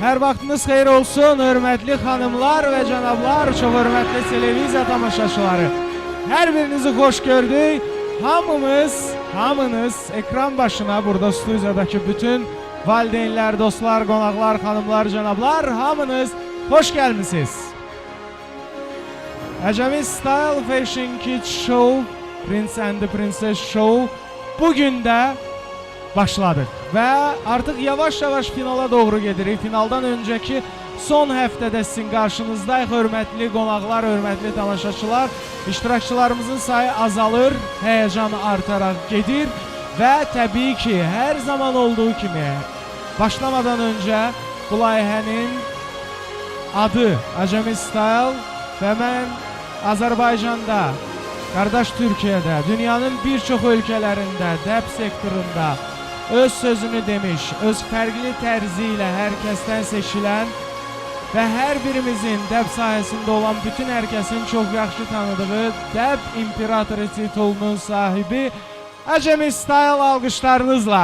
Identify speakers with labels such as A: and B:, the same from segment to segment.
A: Hər vaxtınız xeyir olsun, hörmətli xanımlar və cənablar, çox hörmətli televiziya tamaşaçıları. Hər birinizi xoş gördük. Hamınız ekran başına, burada studiyadakı bütün valideynlər, dostlar, qonaqlar, xanımlar, cənablar, hamınız xoş gəlmisiniz. Əcəmi Style Fashion Kids Show, Prince and the Princess Show bugün də başladıq və artıq yavaş-yavaş finala doğru gedirik. Finaldan öncəki son həftədə sizin qarşınızdayıq. Hörmətli qonaqlar, hörmətli tamaşaçılar, iştirakçılarımızın sayı azalır, həyəcan artaraq gedir və təbii ki, hər zaman olduğu kimi başlamadan öncə bu layihənin adı Əcəmi Style və mən Azərbaycanda, qardaş Türkiyədə, dünyanın bir çox ölkələrində, dəb sektorunda öz sözünü demiş, öz fərqli tərzi ilə hər kəsdən seçilən və hər birimizin dəb sahəsində olan bütün hər kəsin çox yaxşı tanıdığı dəb imperatoru titulunun sahibi Əcəmi Style alqışlarınızla.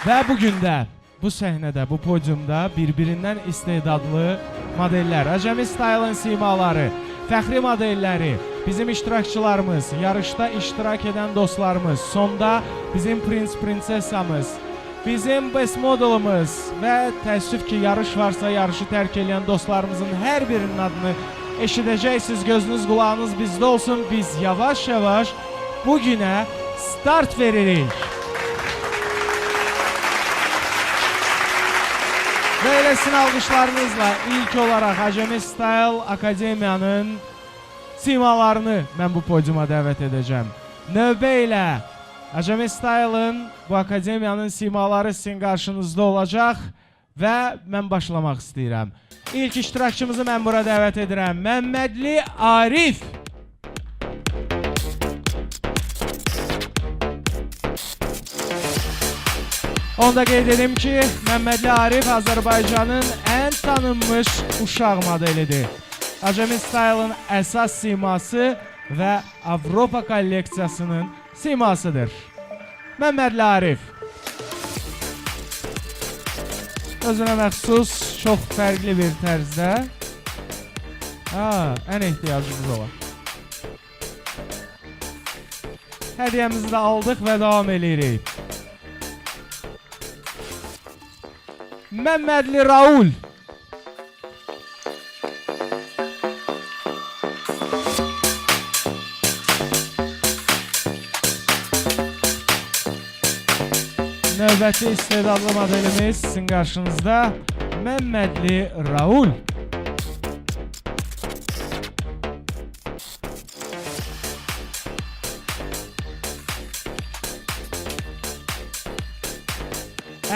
A: Və bugün də bu səhnədə, bu podiumda bir-birindən istedadlı modellər, Əcəmi Style'ın simaları, fəxri modelləri, bizim iştirakçılarımız, yarışda iştirak edən dostlarımız, sonda bizim prins-prinsessamız, bizim best modelimiz və təəssüf ki, yarış varsa yarışı tərk edən dostlarımızın hər birinin adını eşidəcəksiniz, gözünüz, qulağınız bizdə olsun. Biz yavaş-yavaş bugünə start veririk. Və eləsin alqışlarınızla ilk olaraq Əcəmi Style Akademiyanın simalarını mən bu podiuma dəvət edəcəm. Növbə ilə Əcəmi Style'ın bu akademiyanın simaları sizin qarşınızda olacaq və mən başlamaq istəyirəm. İlk iştirakçımızı mən bura dəvət edirəm. Məmmədli Arif. Onda qeyd edim ki, Məmmədli Arif Azərbaycanın ən tanınmış uşaq modelidir. Əcəmi Style'ın əsas siması və Avropa kolleksiyasının simasıdır. Məmmədli Arif. Özünə məxsus, çox fərqli bir tərzdə. Ən ehtiyacımız olan. Hədiyəmizi də aldıq və davam edirik. Məmmədli Raul. Növbəti istedadlı modelimiz sizin qarşınızda Məmmədli Raul.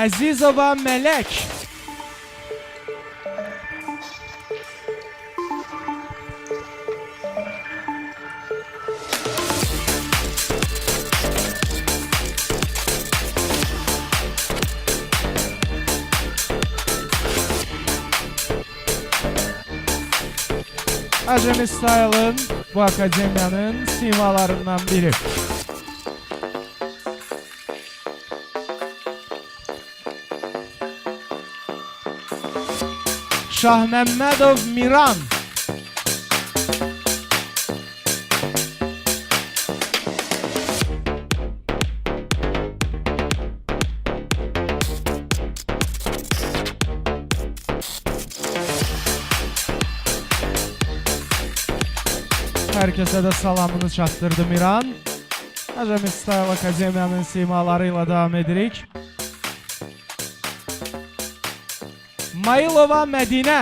A: Əzizova Mələk. Əcəmi Style'ın bu akademiyanın simalarından biri. Şahməmmədov Miran. Hər kəsə də salamını çatdırdı Miran. Əcəmi Style Akademiyanın simaları ilə davam edirik. Mayılova Mədinə.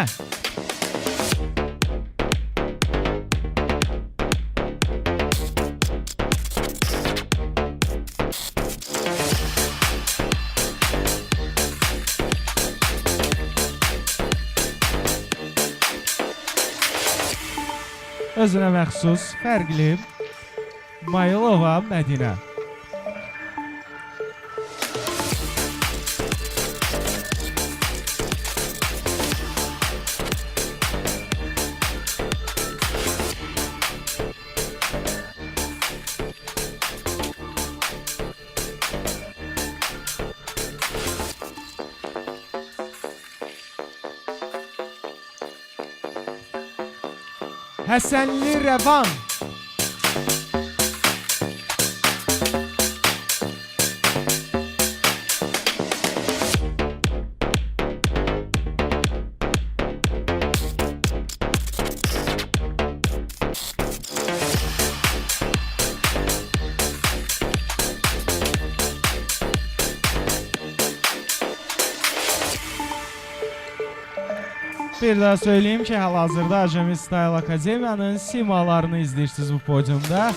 A: Özünə məxsus, fərqli Mayılova Mədinə. Həsənli Rəvan. Bir daha söyleyeyim ki, hal-hazırda Acemi Style Akademiyanın simalarını izləyirsiniz bu podiumda.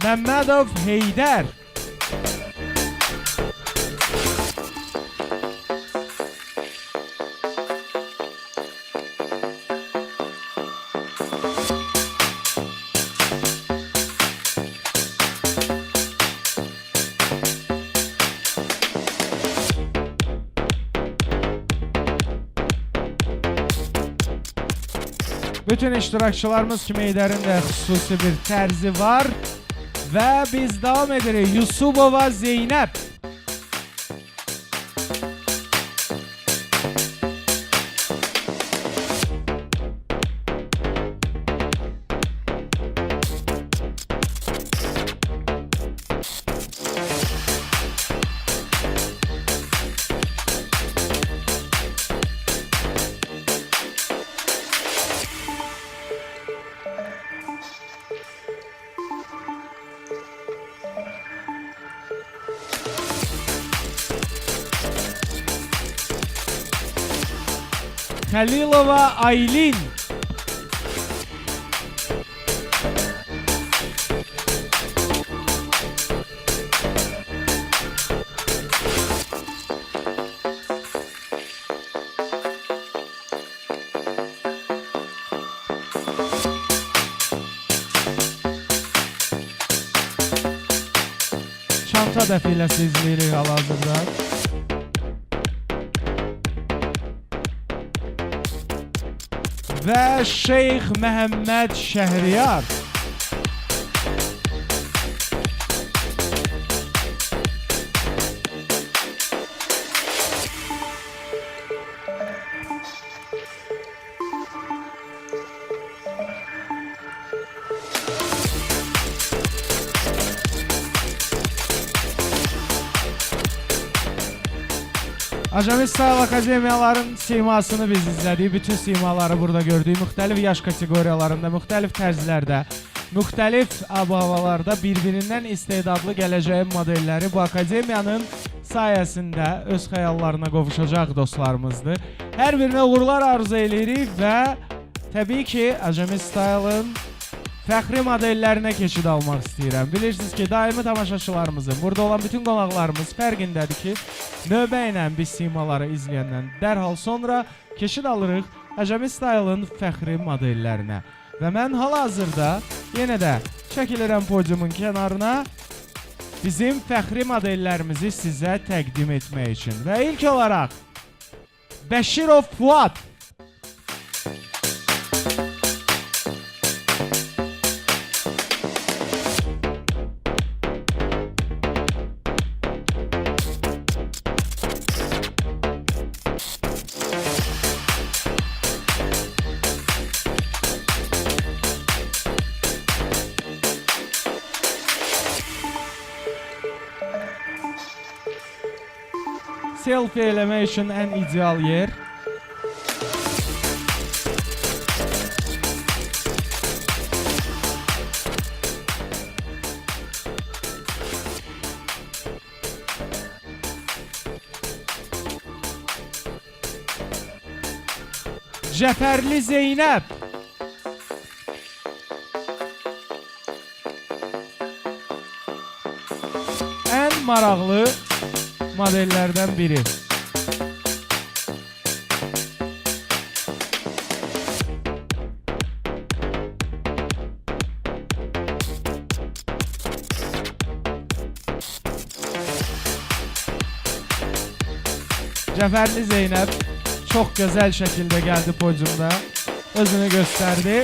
A: Məmmədov Heydər. Bütün iştirakçılarımız kimi Heydərin də xüsusi bir tərzi var və biz davam edirik. Yusubova Zeynəb. Xəlilova Aylin. Çanta dəfiləsi izləyirik hal-hazırda. Və Şeyx Məhəmməd Şəhriyar. Acemi Style Akademiyaların simasını biz izlədik. Bütün simaları burada gördük. Müxtəlif yaş kateqoriyalarında, müxtəlif tərzlərdə, müxtəlif ab-havalarda bir-birindən istedadlı gələcəyin modelləri bu akademiyanın sayəsində öz xəyallarına qovuşacaq dostlarımızdır. Hər birinə uğurlar arzu edirik və təbii ki, Acemi Style'ın fəxri modellərinə keçid almaq istəyirəm. Bilirsiniz ki, daimi tamaşaçılarımızın, burada olan bütün qonaqlarımız fərqindədir ki, növbə ilə biz simaları izləyəndən dərhal sonra keçid alırıq Acemi Style'ın fəxri modellərinə. Və mən hal-hazırda yenə də çəkilirəm podiumun kənarına bizim fəxri modellərimizi sizə təqdim etmək üçün. Və ilk olaraq Bəşirov Fuad. Selfie eləmək üçün ən ideal yer. Cəfərli Zeynəb. Ən maraqlı modellərdən biri. Cəfərli Zeynəb çox gözəl şəkildə gəldi podiumda. Özünü göstərdi.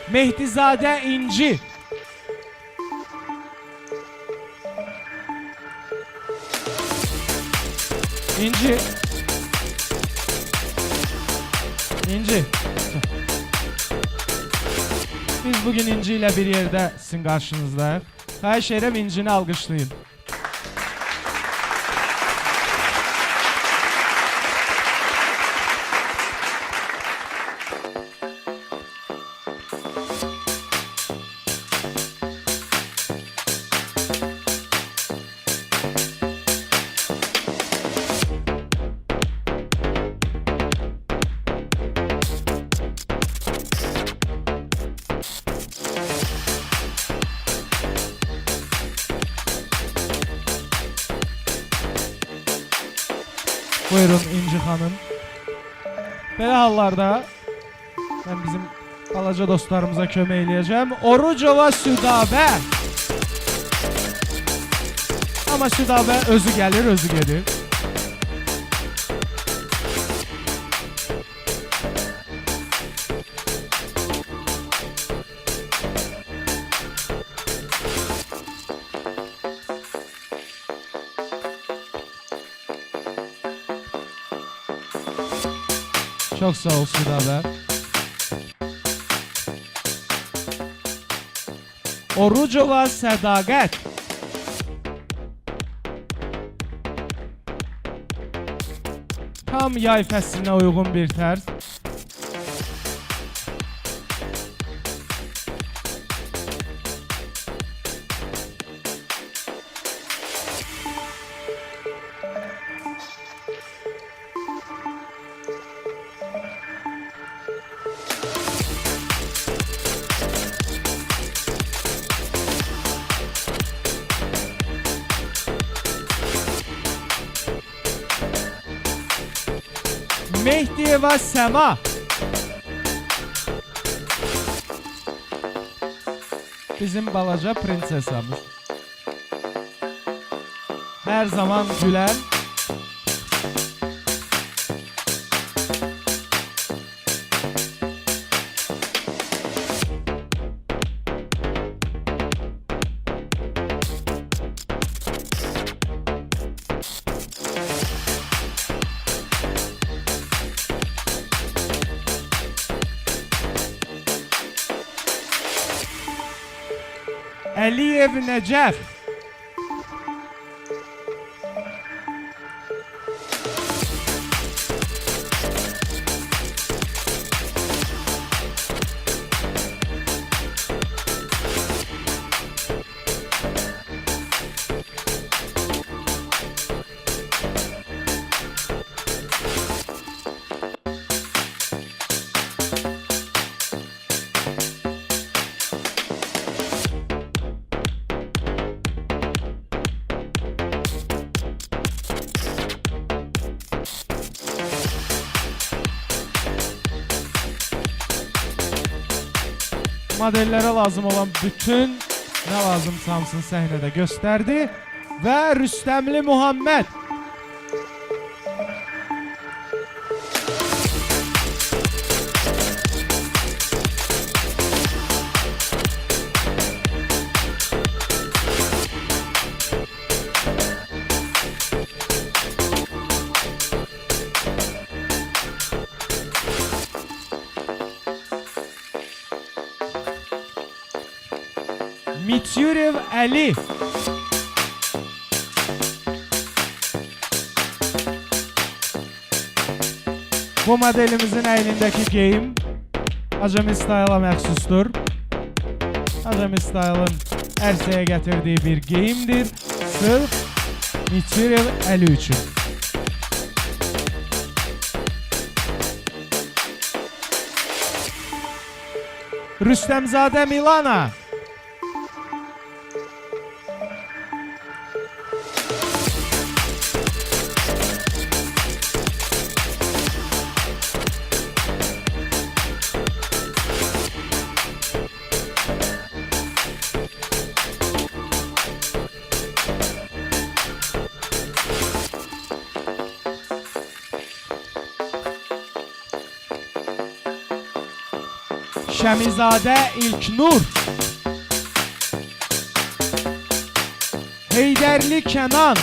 A: Mehdizadə İnci. İnci. İnci. Biz bugün İnci ile bir yerde sizin karşınızdayız. Xahiş edirəm İncini alqışlayın. Buyurun İnci xanım. Belə hallarda ben bizim balaca dostlarımıza kömək eləyəcəm. Orucova Südabə. Ama Südabə özü gəlir, özü gedir. Çok sağ ol Südabə. Orucova Sədaqət. Tam yay fəslinə uyğun bir tərz. Mehdiyeva Səma. Bizim balaca prinsesamız. Her zaman gülen. Əliyev Nəcəf. Modellere lazım olan bütün ne lazım Samsun səhnədə gösterdi ve Rüstəmli Muhammed. Mityurev Ali. Bu modelimizin elindeki geyim Acemi Style'a məxsusdur. Acemi Style'ın ərsəyə gətirdiyi bir geyimdir. Sırf Mityurev Ali üçün. Rüstəmzadə Milana. Şəmizade İlknur. Heydərli Kənan.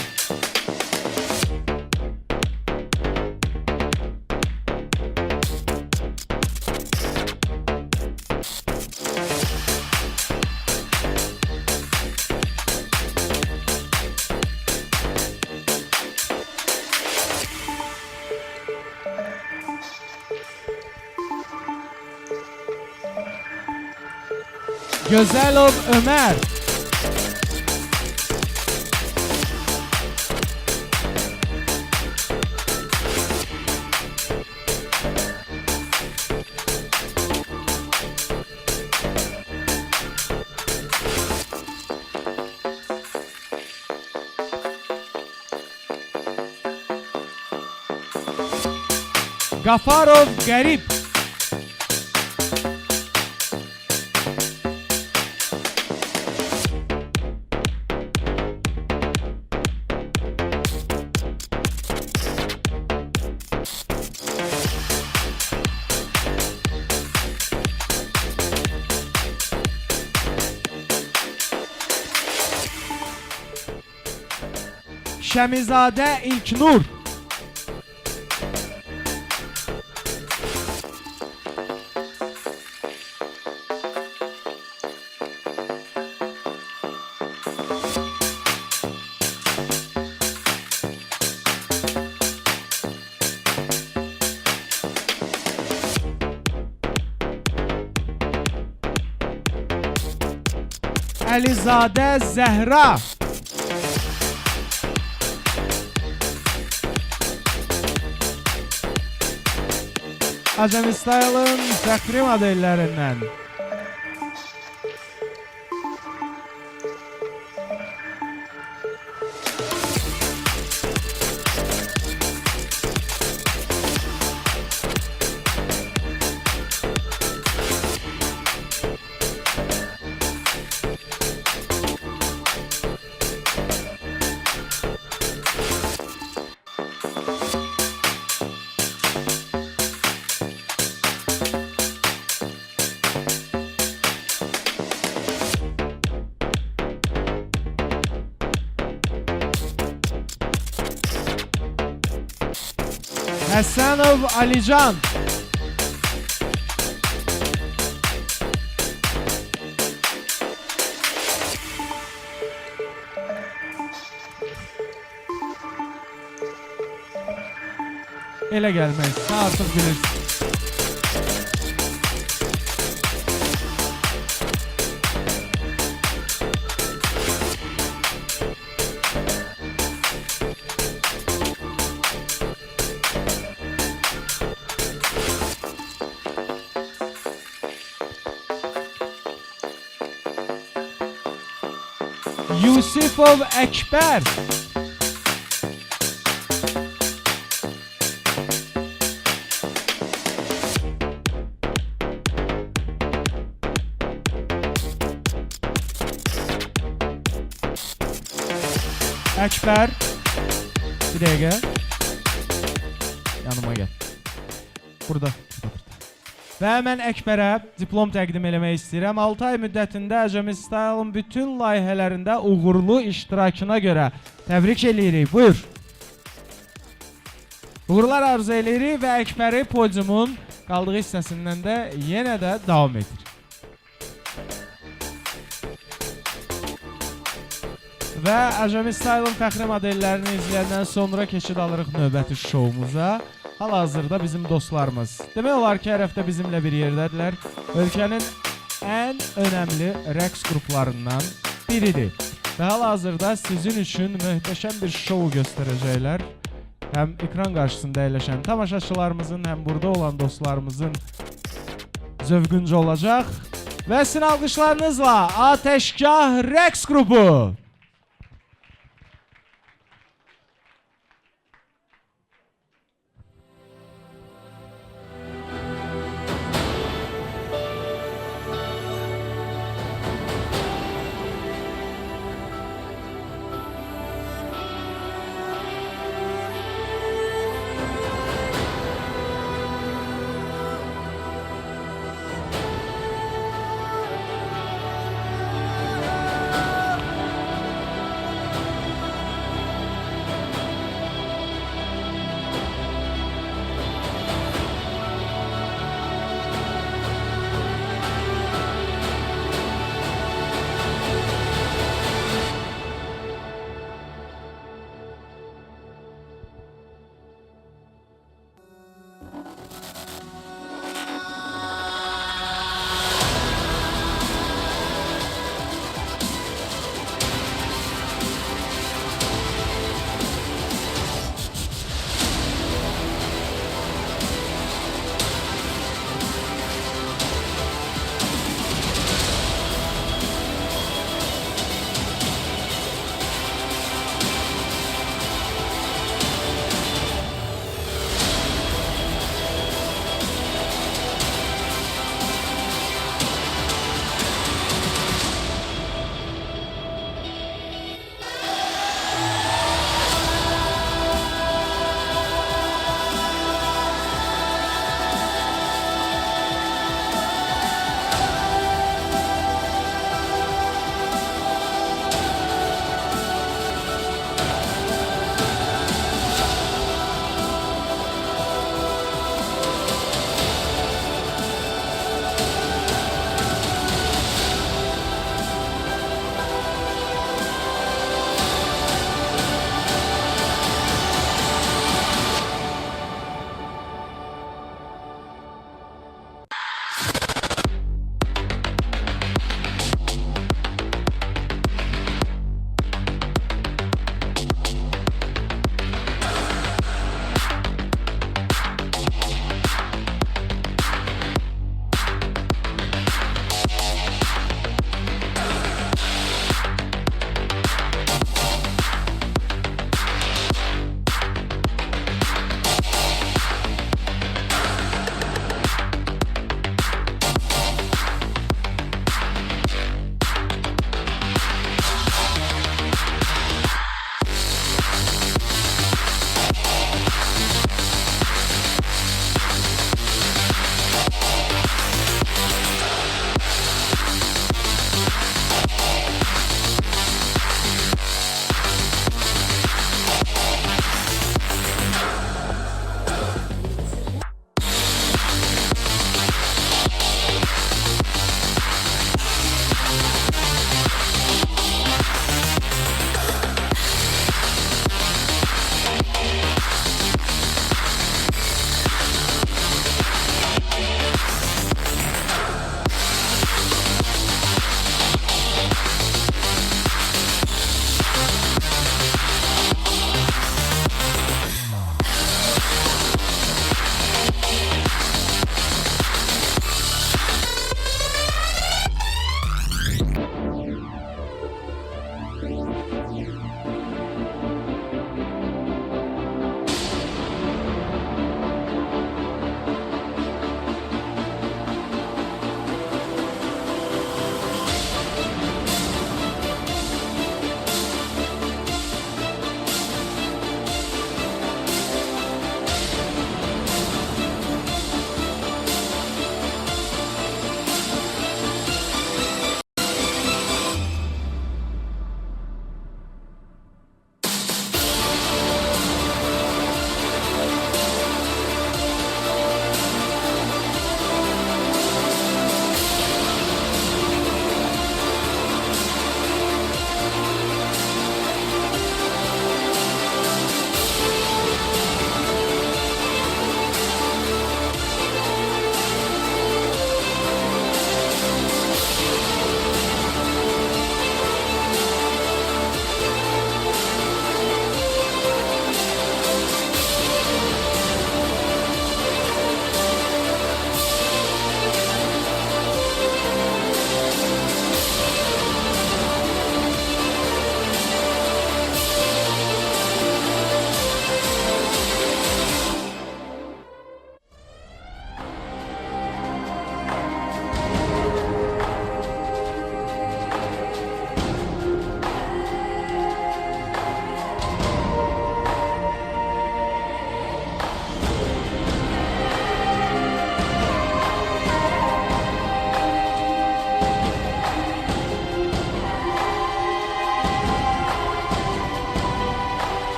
A: Gözəlov Ömər. Qafarov Qərib. Şəmizadə İlknur. Əlizadə Zəhra. Acemi Style'ın fəxri modellərindən. Həsənov Alican. Elə gəlmək, artıq bilirsin. Yusifov Əkbər. Əkbər, bir dəqiqə. Yanıma gəl. Burada. Və mən Əkbərə diplom təqdim eləmək istəyirəm. 6 ay müddətində Acemi Style'ın bütün layihələrində uğurlu iştirakına görə təbrik eləyirik. Buyur. Uğurlar arzu eləyirik və Əkbəri podiumun qaldığı hissəsindən də yenə də davam edir. Və Acemi Style'ın fəxri modellərini izləyəndən sonra keçid alırıq növbəti şoumuza. Hal-hazırda bizim dostlarımız. Demək olar ki, hər həftə bizimlə bir yerdədirlər. Ölkənin ən önəmli rəqs qruplarından biridir. Və hal-hazırda sizin üçün möhtəşəm bir şou göstərəcəklər. Həm ekran qarşısında əyləşən tamaşaçılarımızın, həm burada olan dostlarımızın zövqüncə olacaq. Və sizin alqışlarınızla Ateşgah rəqs qrupu.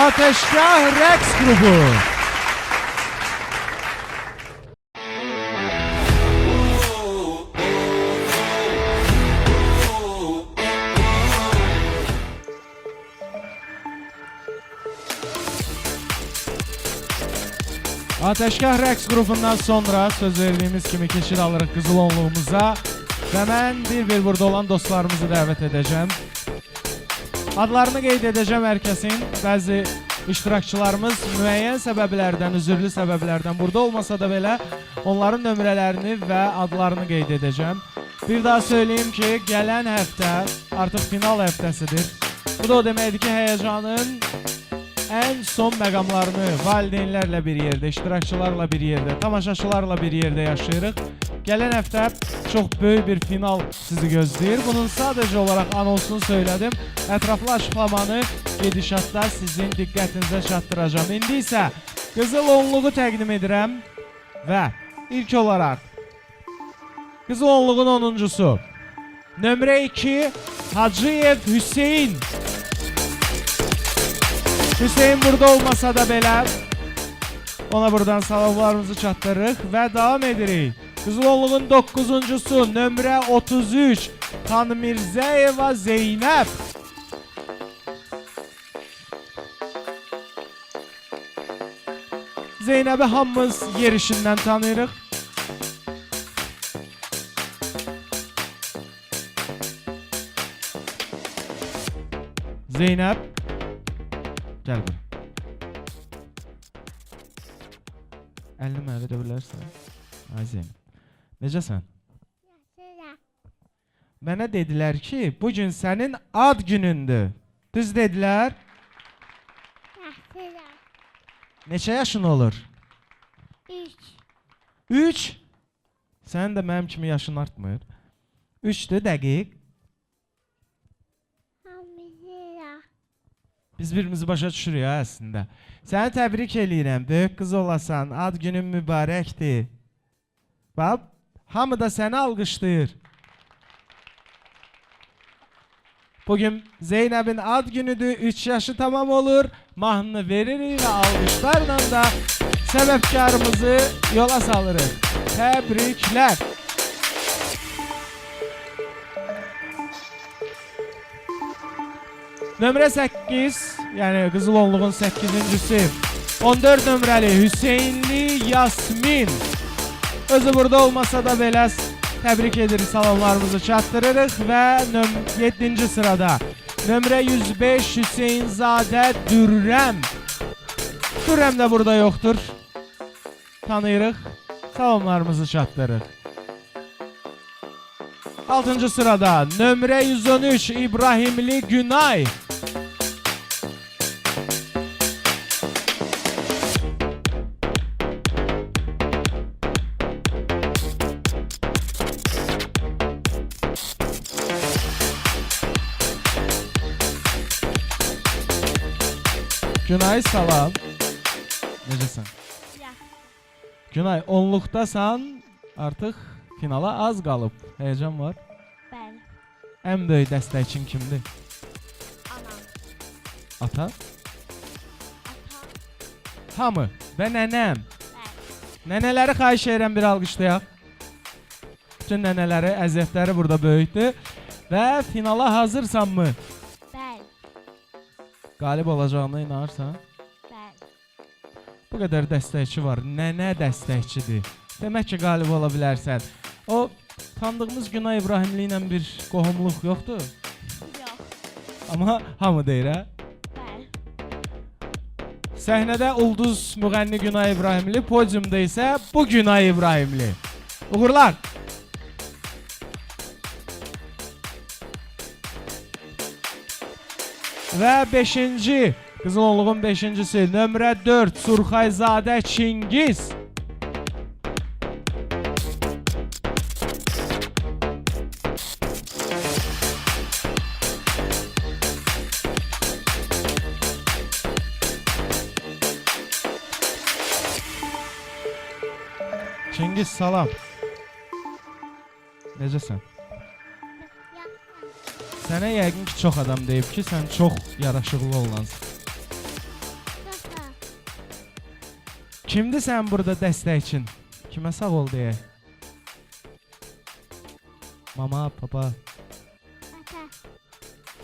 A: Ateşkah Rəqs qrupu. Ateşkah Rəqs qrupundan sonra söz verdiyimiz kimi keçid alırıq qızıl onluğumuza və mən bir burada olan dostlarımızı dəvət edəcəm. Adlarını qeyd edəcəm hər kəsin. Bəzi iştirakçılarımız müəyyən səbəblərdən, üzürlü səbəblərdən burada olmasa da belə onların nömrələrini və adlarını qeyd edəcəm. Bir daha söyleyeyim ki, gələn həftə artıq final həftəsidir. Bu da o deməkdir ki, həyəcanın ən son məqamlarını valideynlərlə bir yerdə, iştirakçılarla bir yerdə, tamaşaçılarla bir yerdə yaşayırıq. Gələn həftə çox böyük bir final sizi gözləyir. Bunun sadəcə olaraq anonsunu söylədim. Ətraflı açıqlamanı gedişatda sizin diqqətinizə çatdıracağım. İndi isə qızıl onluğu təqdim edirəm və ilk olaraq qızıl onluğun 10-uncusu nömrə 2 Hacıyev Hüseyin. Hüseyin burada olmasa da belə ona buradan salamlarımızı çatdırırıq və davam edirik. Qızıl onluğun 9-uncusu nömrə 33 Xanmirzəyeva Zeynəb. Zeynəbi hamımız yerişindən tanıyırıq. Zeynəb, gəl bura. Əlini mənə verə bilərsən? Ay Zeynəb, necəsən?
B: Yaxşıyam.
A: Mənə dedilər ki, bugün sənin ad günündür. Düz dedilər?
B: Yaxşıyam.
A: Neçə yaşın olur?
B: 3.
A: 3? Sənin də mənim kimi yaşın artmır. 3'dür dəqiq.
B: Hamıya.
A: Biz birimizi başa düşürük ha əslində. Səni təbrik eləyirəm. Böyük qız olasan, ad günün mübarəkdir. Bax, hamı da səni alqışlayır. Bugün Zeynəbin ad günüdür, 3 yaşı tamam olur. Mahnını veririk və alqışlarla da səbəbkarımızı yola salırıq. Təbriklər. Nömrə 8, yəni qızıl onluğun 8-incisi 14 nömrəli Hüseynli Yasmin. Özü burada olmasa da belə təbrik edirik, salamlarımızı çatdırırıq və 7-ci sırada nömrə 105 Hüseynzadə Dürrəm. Dürrəm də burada yoxdur. Tanıyırıq, salamlarımızı çatdırırıq. 6-cı sırada nömrə 113 İbrahimli Günay. Günay, salam. Necəsən?
B: Yaxşı.
A: Günay, onluqdasan, artıq finala az qalıb. Həyəcan var.
B: Bəli.
A: Ən böyük dəstəkçin kimdir?
B: Anam.
A: Ata?
B: Atam.
A: Hamı və nənəm.
B: Bəli.
A: Nənələri xahiş edirəm, bir alqışlayaq. Bütün nənələri, əziyyətləri burada böyükdür. Və finala hazırsanmı?
B: Bəli.
A: Qalib olacağına inanırsan?
B: Bəli.
A: Bu qədər dəstəkçi var. Nənə dəstəkçidir. Demək ki, qalib ola bilərsən. O tanıdığımız Günay İbrahimli ilə bir qohumluq yoxdur.
B: Yox.
A: Amma hamı deyir, hə?
B: Bəli.
A: Səhnədə ulduz müğənni Günay İbrahimli, podiumda isə bu Günay İbrahimli. Uğurlar. Və 5-ci, qızıl onluğun 5-cisi, nömrə 4 Surxayzadə Çingiz. Çingiz, salam. Necəsən?
B: Yaxşı.
A: Sənə yəqin ki, çox adam deyib ki, sən çox yaraşıqlı olansın. Kimdir sən burada dəstəkçin? Kimə sağ ol deyə? Mama, papa.
B: Ata.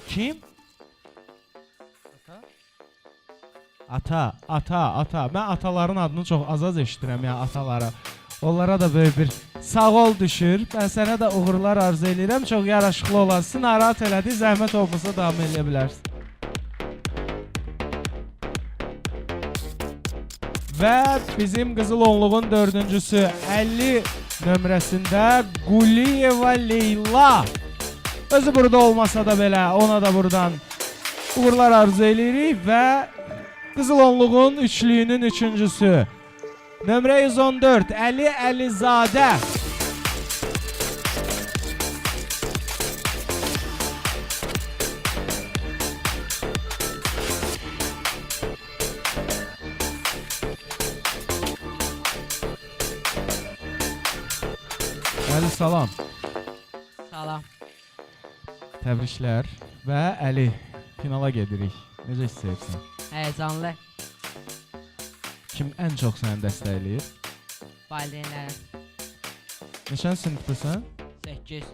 A: Kim? Ata. Mən ataların adını çox az eşidirəm ya, atalara. Onlara da böyük bir sağ ol düşür. Mən sənə də uğurlar arzu edirəm. Çox yaraşıqlı olasın. Narahat elədi, zəhmət olmasa davam edə bilərsən. Və bizim qızıl onluğun dördüncüsü 50 nömrəsində Quliyeva Leyla. Özü burada olmasa da belə ona da buradan uğurlar arzu edirik və qızıl onluğun üçlüyünün üçüncüsü nömrə 114 Əli Əlizadə. Əli salam.
C: Salam.
A: Təbriklər və Əli finala gedirik. Necə hiss edirsən?
C: Həyəcanlı.
A: Kim ən çox səni dəstəkləyir?
C: Valideynlərim.
A: Neçən sinifdəsən?
C: 8.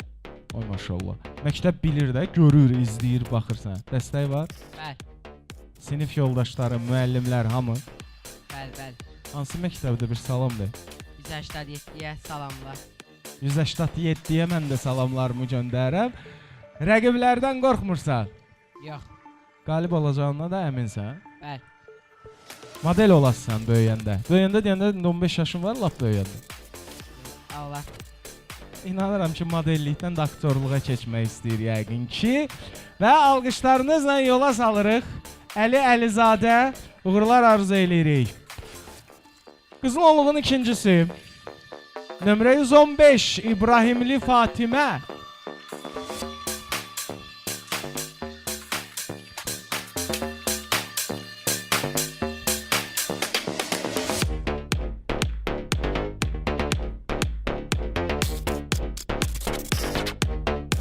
A: Oy maşallah. Məktəb bilir də, görür, izləyir, baxırsan. Dəstək var?
C: Bəli.
A: Sinif yoldaşları, müəllimlər hamı.
C: Bəli.
A: Hansı məktəbdə bir salam de.
C: 187-yə salamlar.
A: 187-yə mən də salamlarımı göndərəm. Rəqiblərdən qorxmursan.
C: Yox.
A: Qalib olacağına da əminsən.
C: Bəli.
A: Model olasan böyüyəndə. Böyüyəndə deyəndə 15 yaşın var, lap böyüyəndə.
C: Allah.
A: İnanıram ki, modellikdən də aktyorluğa keçmək istəyir yəqin ki. Və alqışlarınızla yola salırıq. Əli Əlizadə uğurlar arzu edirik. Qızıl onluğun ikincisi nömrə 115 İbrahimli Fatimə.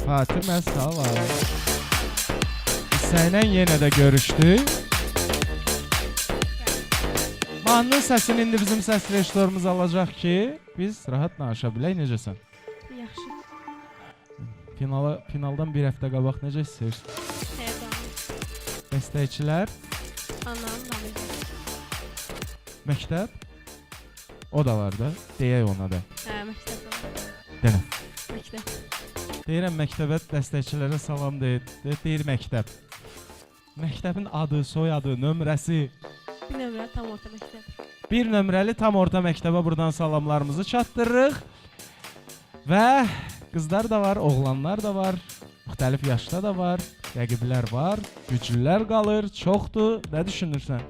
A: Fatimə salam. Sənlə yenə də görüşdük. Mahnının səsini indi bizim səs rejissorumuz alacaq ki, biz rahat danışa bilək. Necəsən?
B: Yaxşı.
A: Finaldan bir həftə qabaq necə hiss edirsən?
B: Həyəcanlı.
A: Dəstəkçilər,
B: Anam, namizəm.
A: məktəb, o da var da, deyək ona da.
B: Məktəb var.
A: Denə.
B: Məktəb.
A: Deyirəm məktəbə, dəstəkçilərə salam deyir məktəb. Məktəbin adı, soyadı, nömrəsi.
B: Bir nömrə tam orta məktəb.
A: Bir nömrəli tam orta məktəbə buradan salamlarımızı çatdırırıq. Və qızlar da var, oğlanlar da var, müxtəlif yaşda da var, rəqiblər var, güclülər qalır, çoxdur. Nə düşünürsən?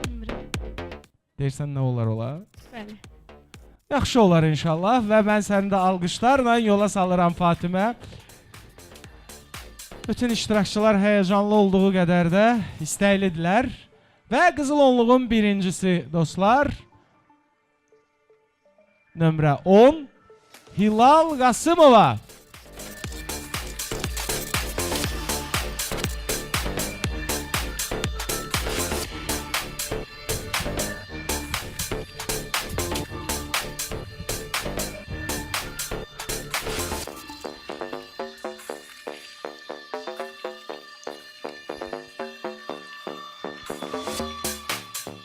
B: Bilmirəm.
A: Deyirsən nə olar?
B: Bəli.
A: Yaxşı olar inşallah və mən səni də alqışlarla yola salıram Fatimə. Bütün iştirakçılar həyəcanlı olduğu qədər də istəklidirlər. Və qızıl onluğun birincisi dostlar, nömrə 10 Hilal Qasımova.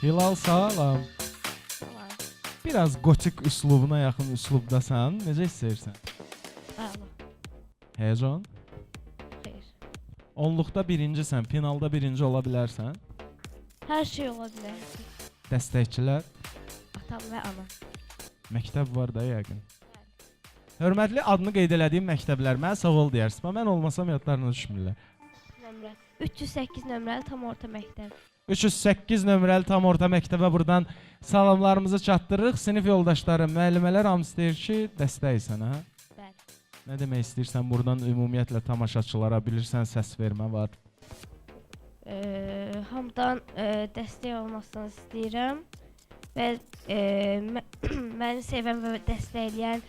A: Hilal salam.
B: Salam.
A: Biraz gotik üslubuna yaxın üslubdasan. Necə hiss edirsən?
B: Bəli.
A: Həyəcan?
B: Xeyr.
A: Onluqda birincisən, finalda birinci ola bilərsən.
B: Hər şey ola bilər.
A: Dəstəkçilər,
B: Atam və anam.
A: məktəb var da yəqin. Hörmətli adını qeyd elədiyim məktəblər mənə sağ ol deyərsən. Mən olmasam yadlarına düşmürlər.
B: Nömrə 308 nömrəli tam orta məktəb.
A: 308 nömrəli tam orta məktəbə buradan salamlarımızı çatdırırıq. Sinif yoldaşları, müəllimələr hamısı deyir ki, dəstəksən, hə?
B: Bəli.
A: Nə demək istəyirsən buradan ümumiyyətlə tamaşaçılara, bilirsən səs vermə var.
B: Hamıdan dəstək olmasını istəyirəm və məni sevən və dəstəkləyən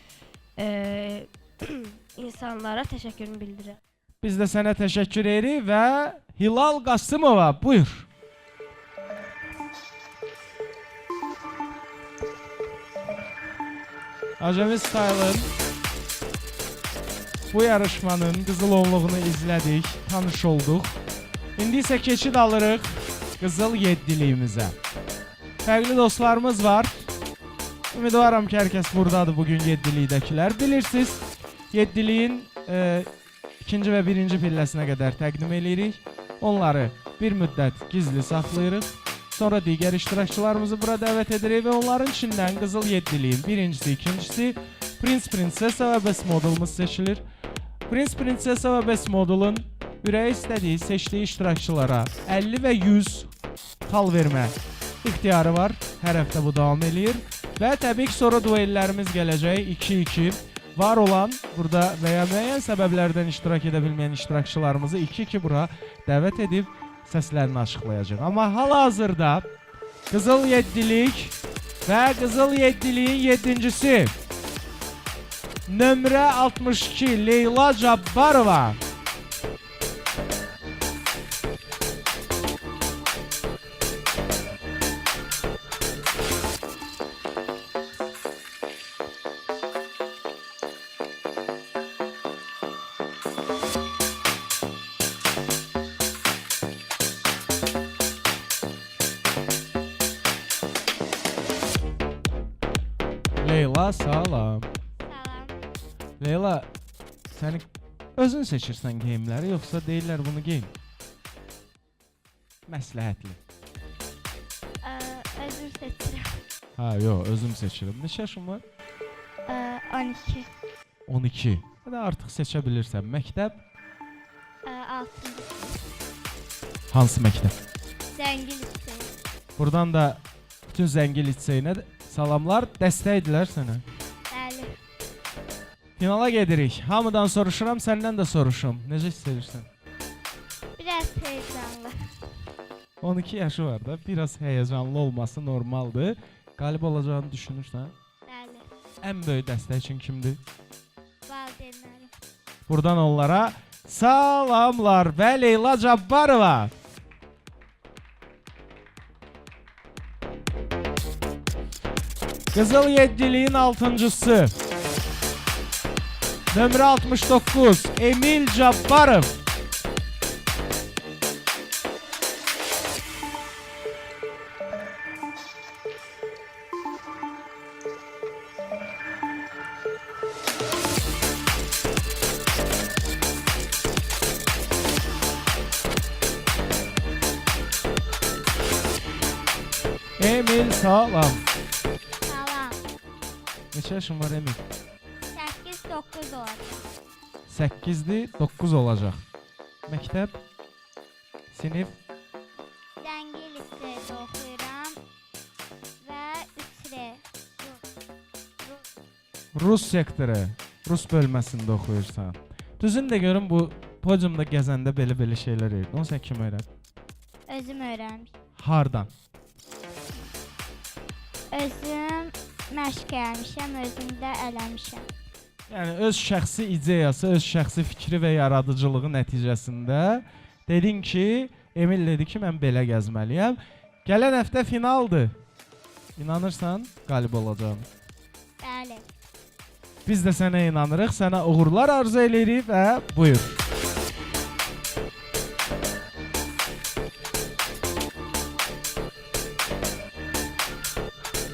B: insanlara təşəkkürümü bildirirəm.
A: Biz də sənə təşəkkür edirik və Hilal Qasımova, buyur. Acemi Style'ın bu yarışmanın qızıl onluğunu izlədik, tanış olduq. İndi isə keçid alırıq qızıl yeddiliyimizə. Fərqli dostlarımız var. Ümidvaram ki, hər kəs buradadır bugün yeddilikdəkilər. Bilirsiniz, yeddiliyin ikinci və birinci pilləsinə qədər təqdim edirik. Onları bir müddət gizli saxlayırıq. Sonra digər iştirakçılarımızı bura dəvət edirik və onların içindən qızıl yeddiliyin birincisi, ikincisi Prince, Prinsessa və Best Model'ımız seçilir. Prince, Prinsessa və Best Model'ın ürəyi istədiyi, seçdiyi iştirakçılara 50 və 100 xal vermə ixtiyarı var. Hər həftə bu davam edir. Və təbii ki, sonra duellərimiz gələcək 2-2. Var olan burada və ya müəyyən səbəblərdən iştirak edə bilməyən iştirakçılarımızı 2-2 bura dəvət edib səslərini açıqlayacaq. Amma hal-hazırda qızıl yeddilik və qızıl yeddiliyin yedincisi nömrə 62 Leyla Cabbarova. Leyla, salam.
B: Salam.
A: Leyla, sən özün seçirsən geyimləri, yoxsa deyirlər bunu geyin? Məsləhətli.
B: Özüm seçirəm.
A: Ha, yox, özüm seçirim. Neçə yaşın var?
B: 12.
A: 12. Hədə artıq seçə bilirsən. Məktəb?
B: 6.
A: Hansı məktəb?
B: Zəngin lisey.
A: Buradan da bütün Zəngin liseyinə salamlar, dəstəkdilər sənə.
B: Bəli.
A: Finala gedirik. Hamıdan soruşuram, səndən də soruşum. Necə hiss edirsən?
B: Biraz heyecanlı.
A: 12 yaşı var da, biraz həyəcanlı olması normaldır. Qalib olacağını düşünürsən?
B: Bəli.
A: Ən böyük dəstəkçin kimdir?
B: Valideynlərim.
A: Buradan onlara salamlar və Leyla Cabbarova. Qızıl yeddiliyin 6-cısı. Nömrə 69 Emil Cabbarov. Emil salam.
B: Salam.
A: Neçə yaşın var Emil?
B: 8-9 olacaq.
A: 8'di, 9 olacaq. Məktəb, sinif,
B: Zəngin liseydə oxuyuram və 3R.
A: Rus sektoru, Rus bölməsində oxuyursan. Düzün də görüm bu podiumda gəzəndə belə şeylər edir. Onu sən kim öyrən?
B: Özüm öyrənmişəm.
A: Hardan?
B: Özüm məşq eləmişəm, özüm də eləmişəm.
A: Yəni öz şəxsi ideyası, öz şəxsi fikri və yaradıcılığı nəticəsində dedin ki, Emil dedi ki, mən belə gəzməliyəm. Gələn həftə finaldır. İnanırsan, qalib olacağam.
B: Bəli.
A: Biz də sənə inanırıq, sənə uğurlar arzu edirik və buyur.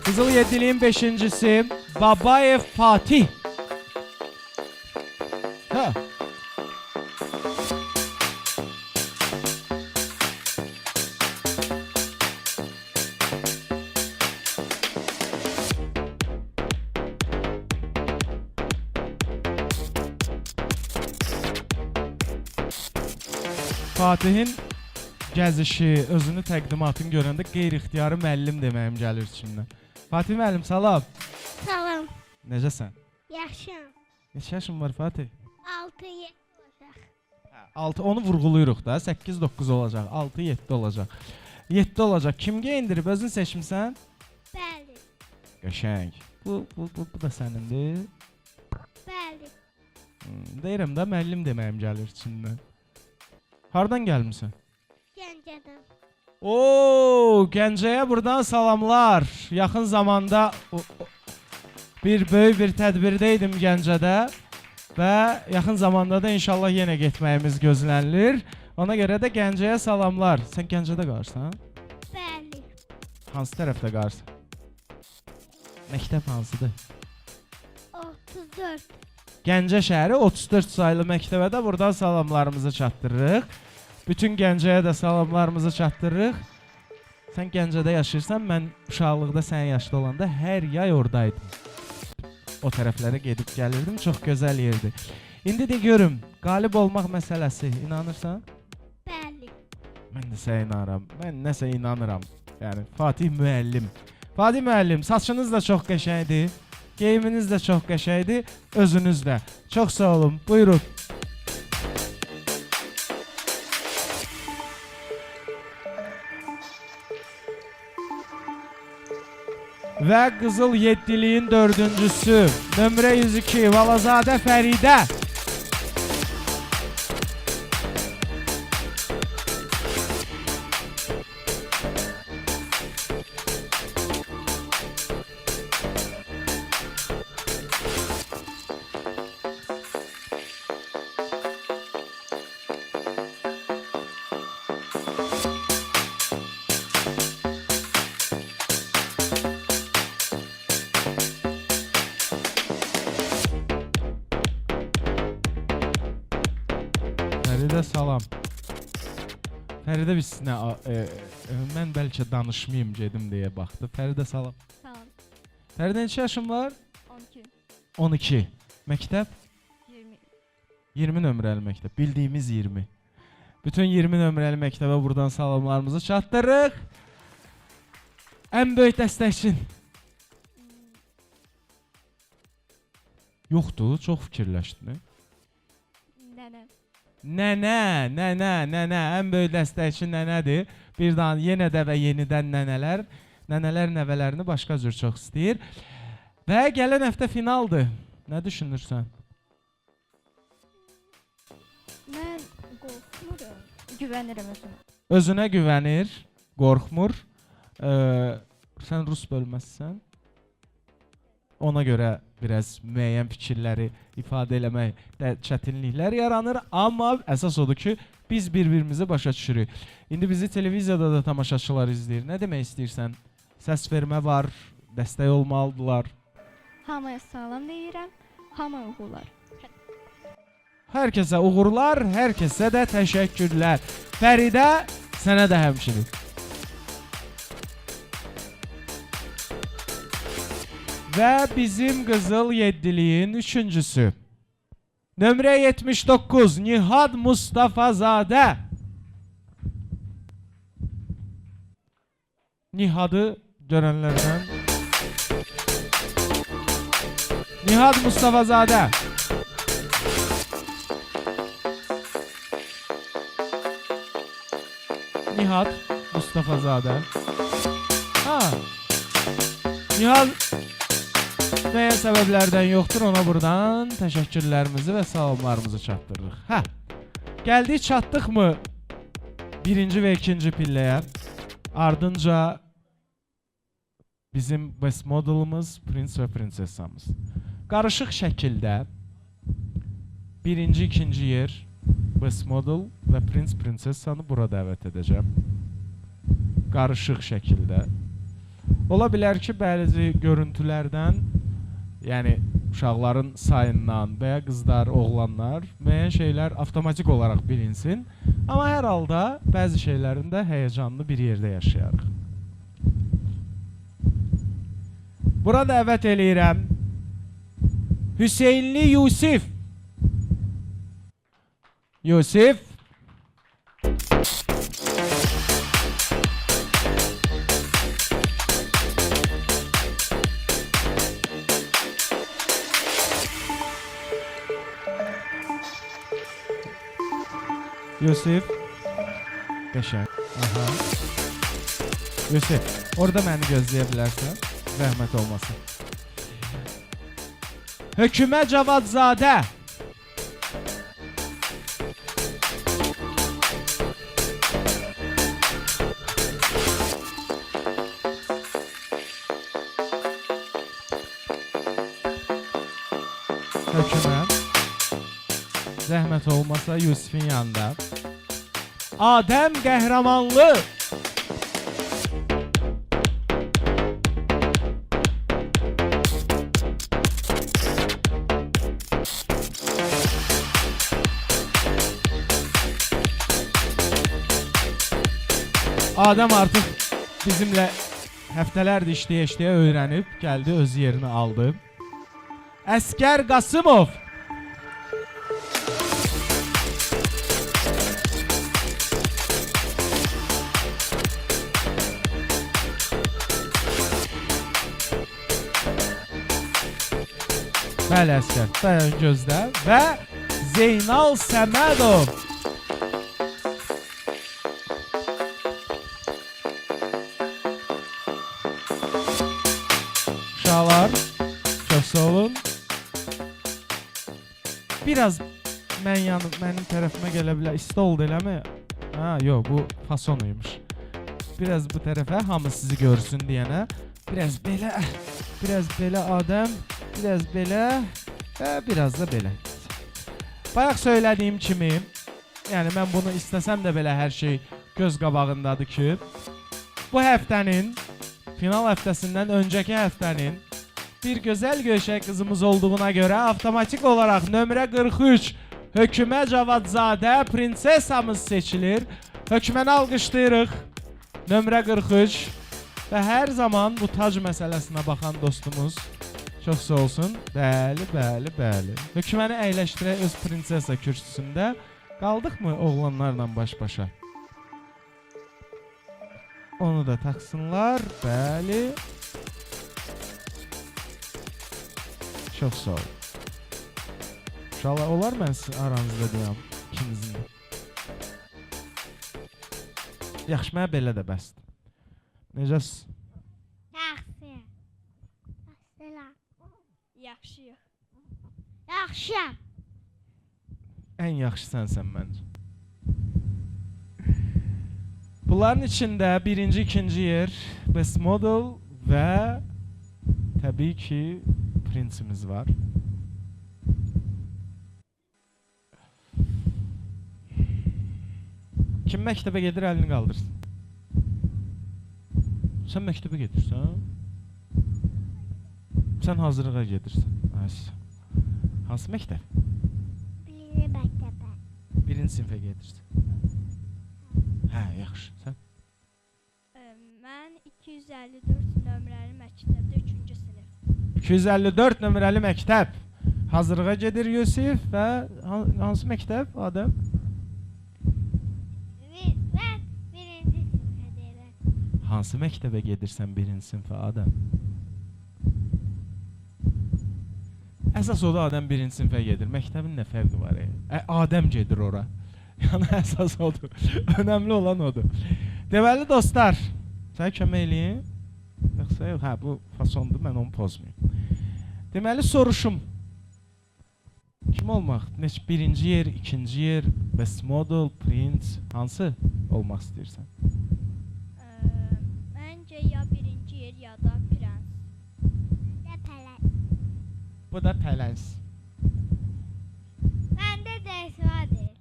A: Qızıl yeddiliyin 5-cisi Babayev Fatih. Ha. Fatihin gəzişi, özünü təqdimatını görəndə qeyri-ixtiyari müəllim deməyim gəlir içimdən. Fatih müəllim, salam.
B: Salam.
A: Necəsən?
B: Yaxşıyam.
A: Neçə yaşın var Fatih?
B: 6-7 olacaq.
A: 6, onu vurğuluyuruq da, 8-9 olacaq, 6-7 olacaq. 7 olacaq. Kim geyindirib, özün seçimsən?
B: Bəli.
A: Qəşəng. Bu da sənindir.
B: Bəli.
A: Deyirəm də, müəllim deməyim gəlir içindən. Hardan gəlmisən?
B: Gəncədən.
A: Oo, Gəncəyə buradan salamlar. Yaxın zamanda bir böyük bir tədbirdə idim Gəncədə və yaxın zamanda da inşallah yenə getməyimiz gözlənilir. Ona görə də Gəncəyə salamlar. Sən Gəncədə qalırsan?
B: Bəli.
A: Hansı tərəfdə qalırsan? Məktəb hansıdır?
B: 34.
A: Gəncə şəhəri 34 saylı məktəbə də buradan salamlarımızı çatdırırıq. Bütün Gəncəyə də salamlarımızı çatdırırıq. Sən Gəncədə yaşayırsan, mən uşaqlıqda sənin yaşda olanda hər yay oradaydım. O tərəflərə gedib gəlirdim, çox gözəl yerdir. İndi də görüm, qalib olmaq məsələsi, inanırsan?
B: Bəli.
A: Mən də sənə inanıram, mən nəsə inanıram. Yəni, Fatih müəllim. Fatih müəllim, saçınız da çox qəşəngdir, geyiminiz də çox qəşəngdir, özünüz də. Çox sağ olun, buyurun. Və Qızıl Yeddiliyin 4-cüsü, nömrə 102, Valazadə Fəridə. Fəridə salam. Fəridə biz nə mən bəlkə danışmayım gedim deyə baxdı. Fəridə salam.
B: Salam.
A: Fəridə neçə yaşın var?
B: 12.
A: 12. Məktəb?
B: 20.
A: 20 nömrəli məktəb. Bildiyimiz 20. Bütün 20 nömrəli məktəbə buradan salamlarımızı çatdırırıq. Ən böyük dəstəkçin. Yoxdur, çox fikirləşdin.
B: Nənə.
A: Nənə, ən böyük dəstəkçi nənədir. Bir daha yenə də və yenidən nənələr nəvələrini başqa cür çox istəyir. Və gələn həftə finaldır. Nə düşünürsən?
B: Mən qorxmuram. Güvənirəm özümə.
A: Özünə güvənir, qorxmur. Sən rus bölməzsən. Ona görə biraz müəyyən fikirləri ifadə eləmək də çətinliklər yaranır, amma əsas odur ki, biz bir-birimizi başa düşürük. İndi bizi televiziyada da tamaşaçılar izləyir. Nə demək istəyirsən? Səs vermə var, dəstək olmalıdırlar.
B: Hamıya salam deyirəm, hamı uğurlar.
A: Hər kəsə uğurlar, hər kəsə də təşəkkürlər. Fəridə, sənə də həmçinin. Və bizim Qızıl Yeddiliyin 3-cüsü. Nömrə 79, Nihad Mustafazadə. Nihadı görənlərdən. Nihad Mustafazadə. Nihad Mustafazadə. Nihad müəyyən səbəblərdən yoxdur, ona buradan təşəkkürlərimizi və salamlarımızı çatdırırıq. Gəldik, çatdıqmı birinci və ikinci pilləyə? Ardınca bizim best modelimiz, prins və prinsessamız. Qarışıq şəkildə birinci, ikinci yer best model və prins, prinsessanı bura dəvət edəcəm. Qarışıq şəkildə. Ola bilər ki, bəzi görüntülərdən, yəni uşaqların sayından və ya qızlar, oğlanlar müəyyən şeylər avtomatik olaraq bilinsin. Amma hər halda bəzi şeylərin də həyəcanlı bir yerdə yaşayarıq. Bura dəvət eləyirəm Hüseynli Yusif. Yusif. Yusif. Qəşəng. Aha. Yusif, orada məni gözləyə bilərsən. Rəhmət olmasın. Hökümə Cavadzadə. hökümə. Zəhmət olmasa Yusifin yanında. Adəm Qəhrəmanlı. Adəm artıq bizimlə həftələrdir işləyə-işləyə öyrənib, gəldi, öz yerini aldı. Əskər Qasımov. Bəli, Əskər, dayan gözlə. Və Zeynal Səmədov. Uşaqlar, çox sağ olun. Biraz mənim tərəfimə gələ bilər. İsti oldu eləmi? Ha, yox, bu fasonuymuş. Biraz bu tərəfə, hamı sizi görsün deyənə. Biraz belə Adəm, biraz belə və biraz da belə. Bayaq söylədiyim kimi, yəni mən bunu istəsəm də belə hər şey göz qabağındadır ki, bu həftənin, final həftəsindən öncəki həftənin bir gözəl Göyşək qızımız olduğuna görə avtomatik olaraq nömrə 43 Hökümə Cavadzadə prinsesamız seçilir. Höküməni alqışlayırıq. Nömrə 43 və hər zaman bu tac məsələsinə baxan dostumuz çox sağ olsun. Bəli, bəli, bəli. Höküməni əyləşdirək öz prinsesa kürsüsündə. Qaldıqmı oğlanlarla baş-başa? Onu da taksınlar. Bəli. Çox sağ ol. İnşallah olar mən sizin aranızda deyəm. İkinizin də. Yaxşı, mənə belə də bəsdir. Necəsiz?
B: Yaxşı. Yaxşıyıq. Yaxşıyam.
A: Ən yaxşı sənsən məncə. Bunların içində birinci, ikinci yer Best Model və təbii ki prinsimiz var. Kim məktəbə gedir, əlini qaldırsın. Sən məktəbə gedirsən? Sən hazırlığa gedirsən. Hansı məktəb?
B: Birinci məktəbə.
A: Birinci sinifə gedirsən. Hə, yaxşı. Sən?
B: Mən 254 nömrəli məktəbdə 3-cü sinif.
A: 254 nömrəli məktəb. Hazırlığa gedir Yusif və hansı məktəb Adəm?
B: Mən birinci sinifə deyirəm.
A: Hansı məktəbə gedirsən birinci sinifə Adəm? Əsas odur Adəm birinci sinifə gedir. Məktəbin nə fərqi var? Adəm gedir ora. Yəni əsas odur. Önəmli olan odur. Deməli dostlar, sənə kömək eləyim. Yoxsa yox, hə bu fasondur, mən onu pozmayayım. Deməli soruşum. Kim olmaq? Birinci yer, ikinci yer, Best Model, Prince, hansı olmaq istəyirsən?
B: Məncə ya birinci yer ya da prens. Məndə pələs.
A: Bu da Pələns.
B: Məndə də Esmadir.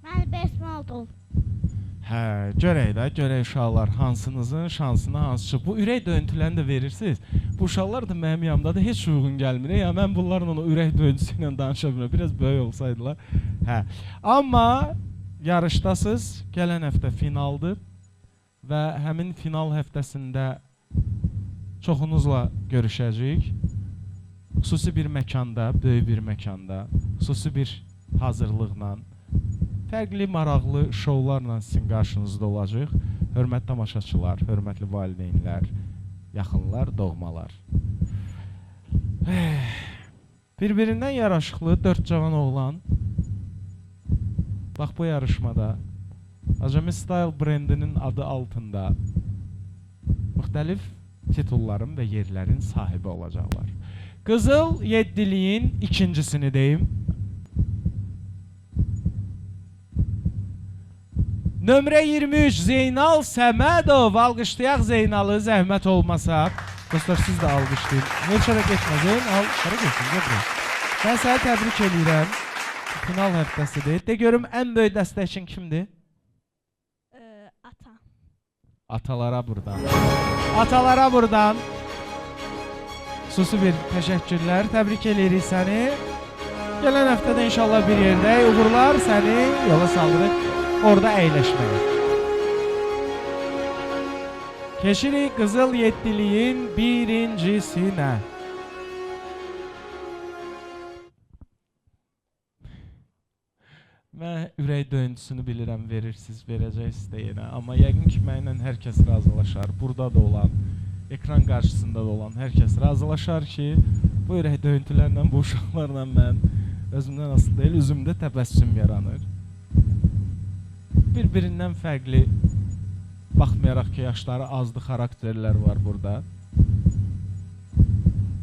B: Mən Best Model.
A: Hə, görək uşaqlar hansınızın şansına hansı çıxıb. Bu ürək döyüntülərini də verirsiniz. Bu uşaqlar da mənim yanımda da heç uyğun gəlmir. Ya mən bunların onu ürək döyüntüsü ilə danışa bilmirəm. Biraz böyük olsaydılar. Hə. Amma yarışdasınız. Gələn həftə finaldır və həmin final həftəsində çoxunuzla görüşəcəyik. Xüsusi bir məkanda, böyük bir məkanda, xüsusi bir hazırlıqla, fərqli, maraqlı şovlarla sizin qarşınızda olacaq. Hörmətli tamaşaçılar, hörmətli valideynlər, yaxınlar, doğmalar. Bir-birindən yaraşıqlı 4 cavan oğlan. Bax bu yarışmada Acemi Style brendinin adı altında müxtəlif titulların və yerlərin sahibi olacaqlar. Qızıl yeddiliyin ikincisini deyim. Nömrə 23 Zeynal Səmədov. Alqışlayaq Zeynalı, zəhmət olmasa. Dostlar siz də alqışlayın. Heç hara getmə Zeyn, al, hara getsin, getmə. Mən səni təbrik edirəm. Final həftəsidir. De görüm ən böyük dəstəkçin kimdir?
B: Ata.
A: Atalara buradan. Atalara buradan. Xüsusi bir təşəkkürlər. Təbrik edirik səni. Gələn həftədə inşallah bir yerdəyik. Uğurlar səni yola saldırıq orada əyləşməyə. Keçirik Qızıl Yeddiliyin birincisinə. Mən ürək döyüntüsünü bilirəm, verirsiniz, verəcəksiniz də yenə. Amma yəqin ki, mənlə hər kəs razılaşar. Burada da olan, ekran qarşısında da olan hər kəs razılaşar ki, bu ürək döyüntülərlə, bu uşaqlarla mən özümdən asılı deyil, üzümdə təbəssüm yaranır. Bir-birindən fərqli, baxmayaraq ki, yaşları azdı, xarakterlər var burada.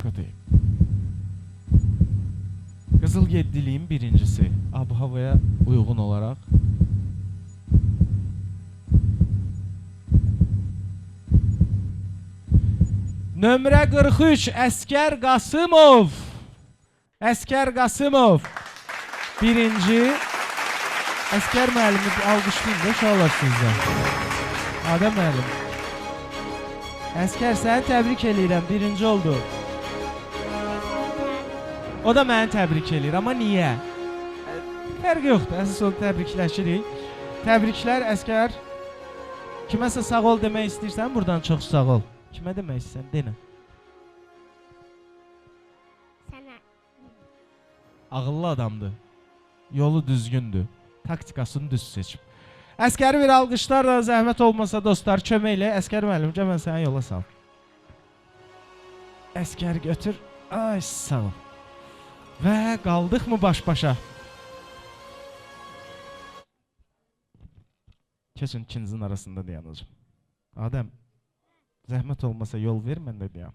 A: Kötü. Qızıl Yeddiliyin birincisi, ab-havaya uyğun olaraq. Nömrə 43, Əskər Qasımov. Əskər Qasımov. Birinci. Əskər müəllimi alqışlayın da, uşaqlar sizdə. Adəm müəllim. Əskər, səni təbrik edirəm, birinci oldu. O da məni təbrik edir, amma niyə? Fərqi yoxdur, əsas onu təbrikləşirik. Təbriklər Əskər. Kiməsə sağ ol demək istəyirsən, buradan çox sağ ol. Kimə demək istəyirsən, denə.
B: Sənə.
A: Ağıllı adamdır, yolu düzgündür, taktikasını düz seçib. Əskəri bir alqışlarla, zəhmət olmasa dostlar, köməklə. Əskər müəllim, gəl mən səni yola sal. Əskəri götür, ay sağ ol. Və qaldıq mı baş-başa? Keçin ikinizin arasında dayanacağım. Adəm, zəhmət olmasa yol ver, mən də deyəm.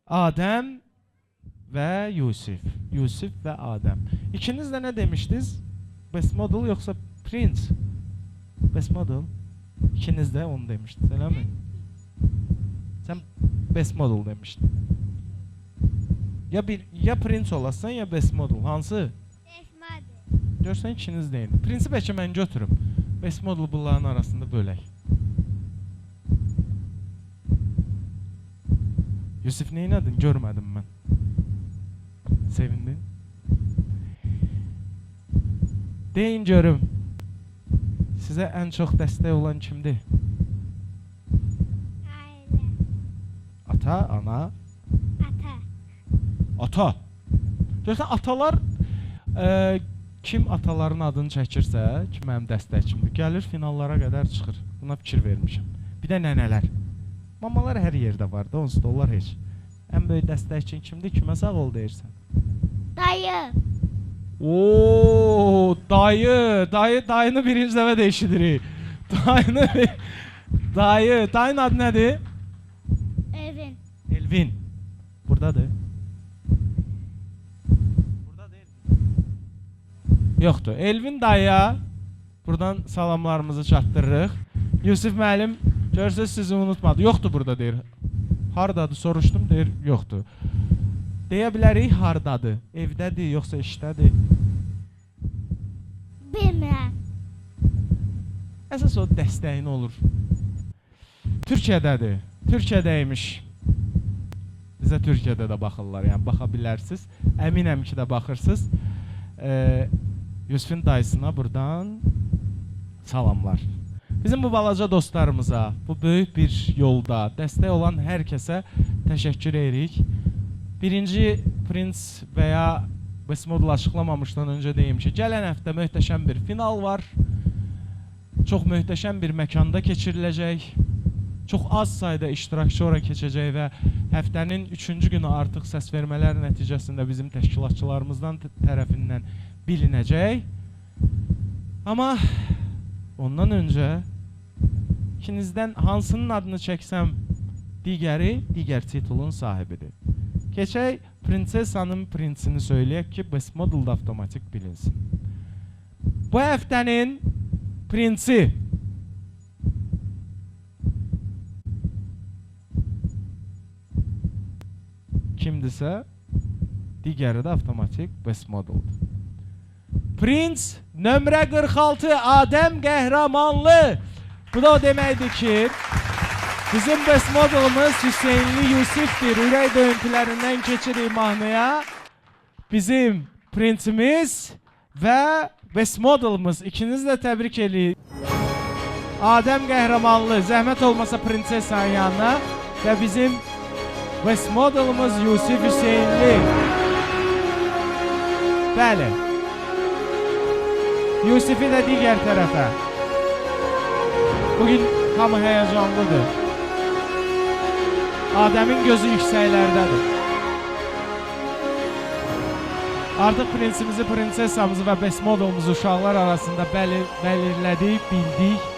A: Adəm və Yusif. Yusif və Adəm. İkiniz də nə demişdiniz? Best model yoxsa Prince? Best model. İkiniz də onu demişdiniz, elə mi? Sən best model demişdin. Ya Prince olasın, ya best model. Hansı?
B: Best model.
A: Görsən ikiniz deyin. Prince bəlkə mən götürüm. Best model bunların arasında bölək. Yusuf neynədin? Görmədim mən. Sevindin? Deyin görüm. Sizə ən çox dəstək olan kimdir?
B: Ailə.
A: Ata, ana?
B: Ata.
A: Ata. Görsən atalar kim ataların adını çəkirsə, ki mənim dəstəkçimdir, gəlir finallara qədər çıxır. Buna fikir vermişəm. Bir də nənələr. Mamalar hər yerdə var da, onsuz da onlar heç. Ən böyük dəstəkçin kimdir? Kimə sağ ol deyirsən?
B: Dayı.
A: Oo, dayını birinci dəfə də eşidirik. Dayının adı nədir?
B: Evin.
A: Elvin. Buradadır. Burada deyil. Yoxdur. Elvin dayıya buradan salamlarımızı çatdırırıq. Yusuf müəllim, görürsünüz sizi unutmadı. Yoxdur burada deyir. Hardadır soruşdum, deyir yoxdur. Deyə bilərik hardadır? Evdədir, yoxsa işdədir?
B: Bilmirəm.
A: Əsas o dəstəyin olur. Türkiyədədir. Türkiyədəymiş. Bizə Türkiyədə də baxırlar, yəni baxa bilərsiniz. Əminəm ki də baxırsınız. Yusufun dayısına buradan salamlar. Bizim bu balaca dostlarımıza, bu böyük bir yolda dəstək olan hər kəsə təşəkkür edirik. Birinci Prince və ya Best Model açıqlamamışdan öncə deyim ki, gələn həftə möhtəşəm bir final var. Çox möhtəşəm bir məkanda keçiriləcək. Çox az sayda iştirakçı ora keçəcək və həftənin 3-cü günü artıq səsvermələr nəticəsində bizim təşkilatçılarımızdan tərəfindən bilinəcək. Amma ondan öncə ikinizdən hansının adını çəksəm digər titulun sahibidir. Keçək Prinsessanın prinsini söyləyək ki, Best Model'da avtomatik bilinsin. Bu həftənin prinsi kimdir? modeldirsə, digəri də avtomatik best modeldir. Prince nömrə 46 Adəm Qəhrəmanlı. Bu da o deməkdir ki, bizim best modelimiz Hüseynli Yusifdir. Ürək döyüntülərindən keçirik mahnıya. Bizim Prince'imiz və best modelimiz. İkinizi də təbrik edirik. Adəm Qəhrəmanlı, zəhmət olmasa prinsessanın yanına və bizim best modelimiz Yusif Hüseynli. Bəli. Yusifi də digər tərəfə. Bugün hamı həyəcanlıdır. Adəmin gözü yüksəklərdədir. Artıq prinsimizi, prinsessamızı və best modelimizi uşaqlar arasında belirlədik, bildik.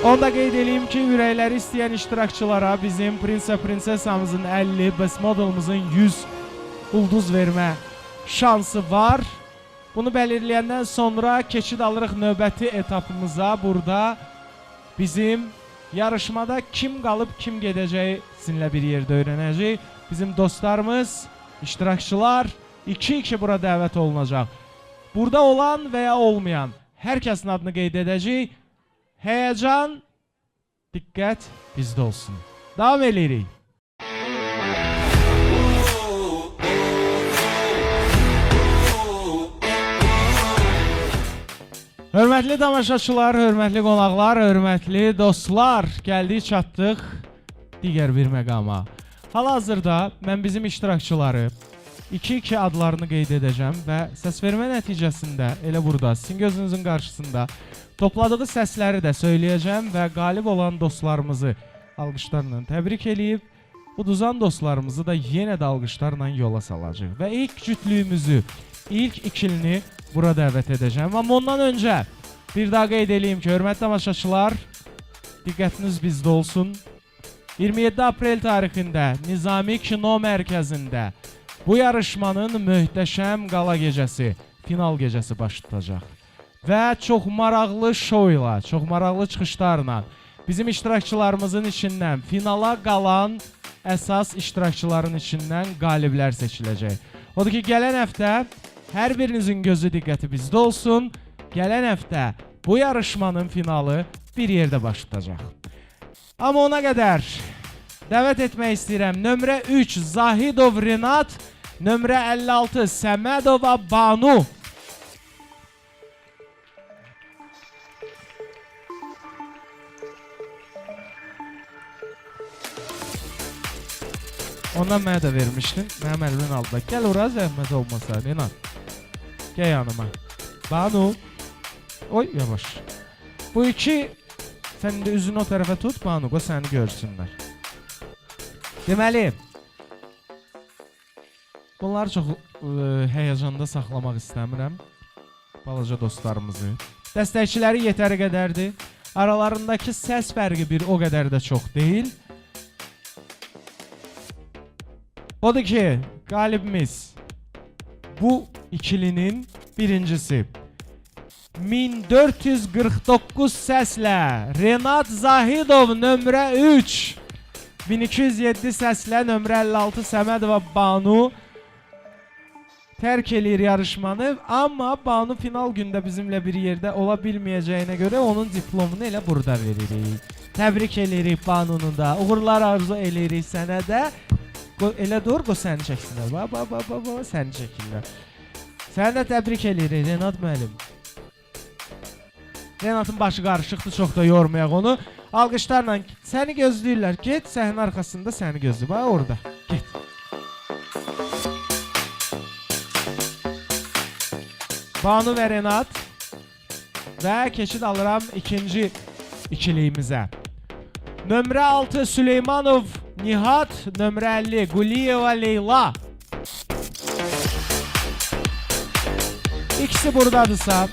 A: Onu da qeyd edeyim ki, ürəkləri istəyən iştirakçılara bizim prins və prinsessamızın 50, best modelimizin 100 ulduz vermə şansı var. Bunu belirləyəndən sonra keçid alırıq növbəti etapımıza. Burada bizim yarışmada kim qalıb, kim gedəcəyi sizinlə bir yerdə öyrənəcək. Bizim dostlarımız, iştirakçılar 2-2 bura dəvət olunacaq. Burada olan və ya olmayan hər kəsin adını qeyd edəcək. Həyəcan, diqqət bizdə olsun. Davam edirik. Hörmətli tamaşaçılar, hörmətli qonaqlar, hörmətli dostlar, gəldik çatdıq digər bir məqama. Hal-hazırda mən bizim iştirakçıları 2-2 adlarını qeyd edəcəm və səsvermə nəticəsində elə burada sizin gözünüzün qarşısında topladığı səsləri də söyləyəcəm və qalib olan dostlarımızı alqışlarla təbrik eləyib, uduzan dostlarımızı da yenə də alqışlarla yola salacaq və ilk cütlüyümüzü, ilk ikilini bura dəvət edəcəm. Amma ondan öncə bir daha qeyd edeyim ki, hörmətli tamaşaçılar, diqqətiniz bizdə olsun. 27 aprel tarixində Nizami Kino Mərkəzində bu yarışmanın möhtəşəm qala gecəsi, final gecəsi baş tutacaq. Və çox maraqlı şou ilə, çox maraqlı çıxışlarla bizim iştirakçılarımızın içindən finala qalan əsas iştirakçıların içindən qaliblər seçiləcək. Odur ki, gələn həftə hər birinizin gözü diqqəti bizdə olsun. Gələn həftə bu yarışmanın finalı bir yerdə baş tutacaq. Amma ona qədər dəvət etmək istəyirəm. Nömrə 3 Zahidov Renat, nömrə 56 Səmədova Banu. Ondan mənə də vermişdin. Mənim əlimin altında. Gəl ora, zəhmət olmasa Renat. Gəl yanıma. Banu. Oy, yavaş. Bu iki, sən də üzünü o tərəfə tut, Banu, qoy səni görsünlər. Deməli, bunları çox həyəcanda saxlamaq istəmirəm. Balaca dostlarımızı. Dəstəkçiləri yetəri qədərdir. Aralarındakı səs fərqi bir o qədər də çox deyil. Odur ki, qalibimiz bu ikilinin birincisi 1449 səslə Renat Zahidov nömrə 3, 1207 səslə nömrə 56 Səmədova Banu tərk eləyir yarışmanı. Amma Banu final gündə bizimlə bir yerdə ola bilməyəcəyinə görə onun diplomunu elə burada veririk. Təbrik eləyirik Banunu da, uğurlar arzu eləyirik sənə də. Elə dur, qoy səni çəksinlər. Səni çəkirlər. Səni də təbrik eləyirik Renat müəllim. Renatın başı qarışıqdır, çox da yormayaq onu. Alqışlarla səni gözləyirlər. Get, səhnə arxasında səni gözləyir. Bax, orada. Get. Banu və Renat. Və keçid alıram ikinci ikiliyimizə. Nömrə 6 Süleymanov Nihat, nömrə 50 Quliyeva Leyla. İkisi buradadırsa,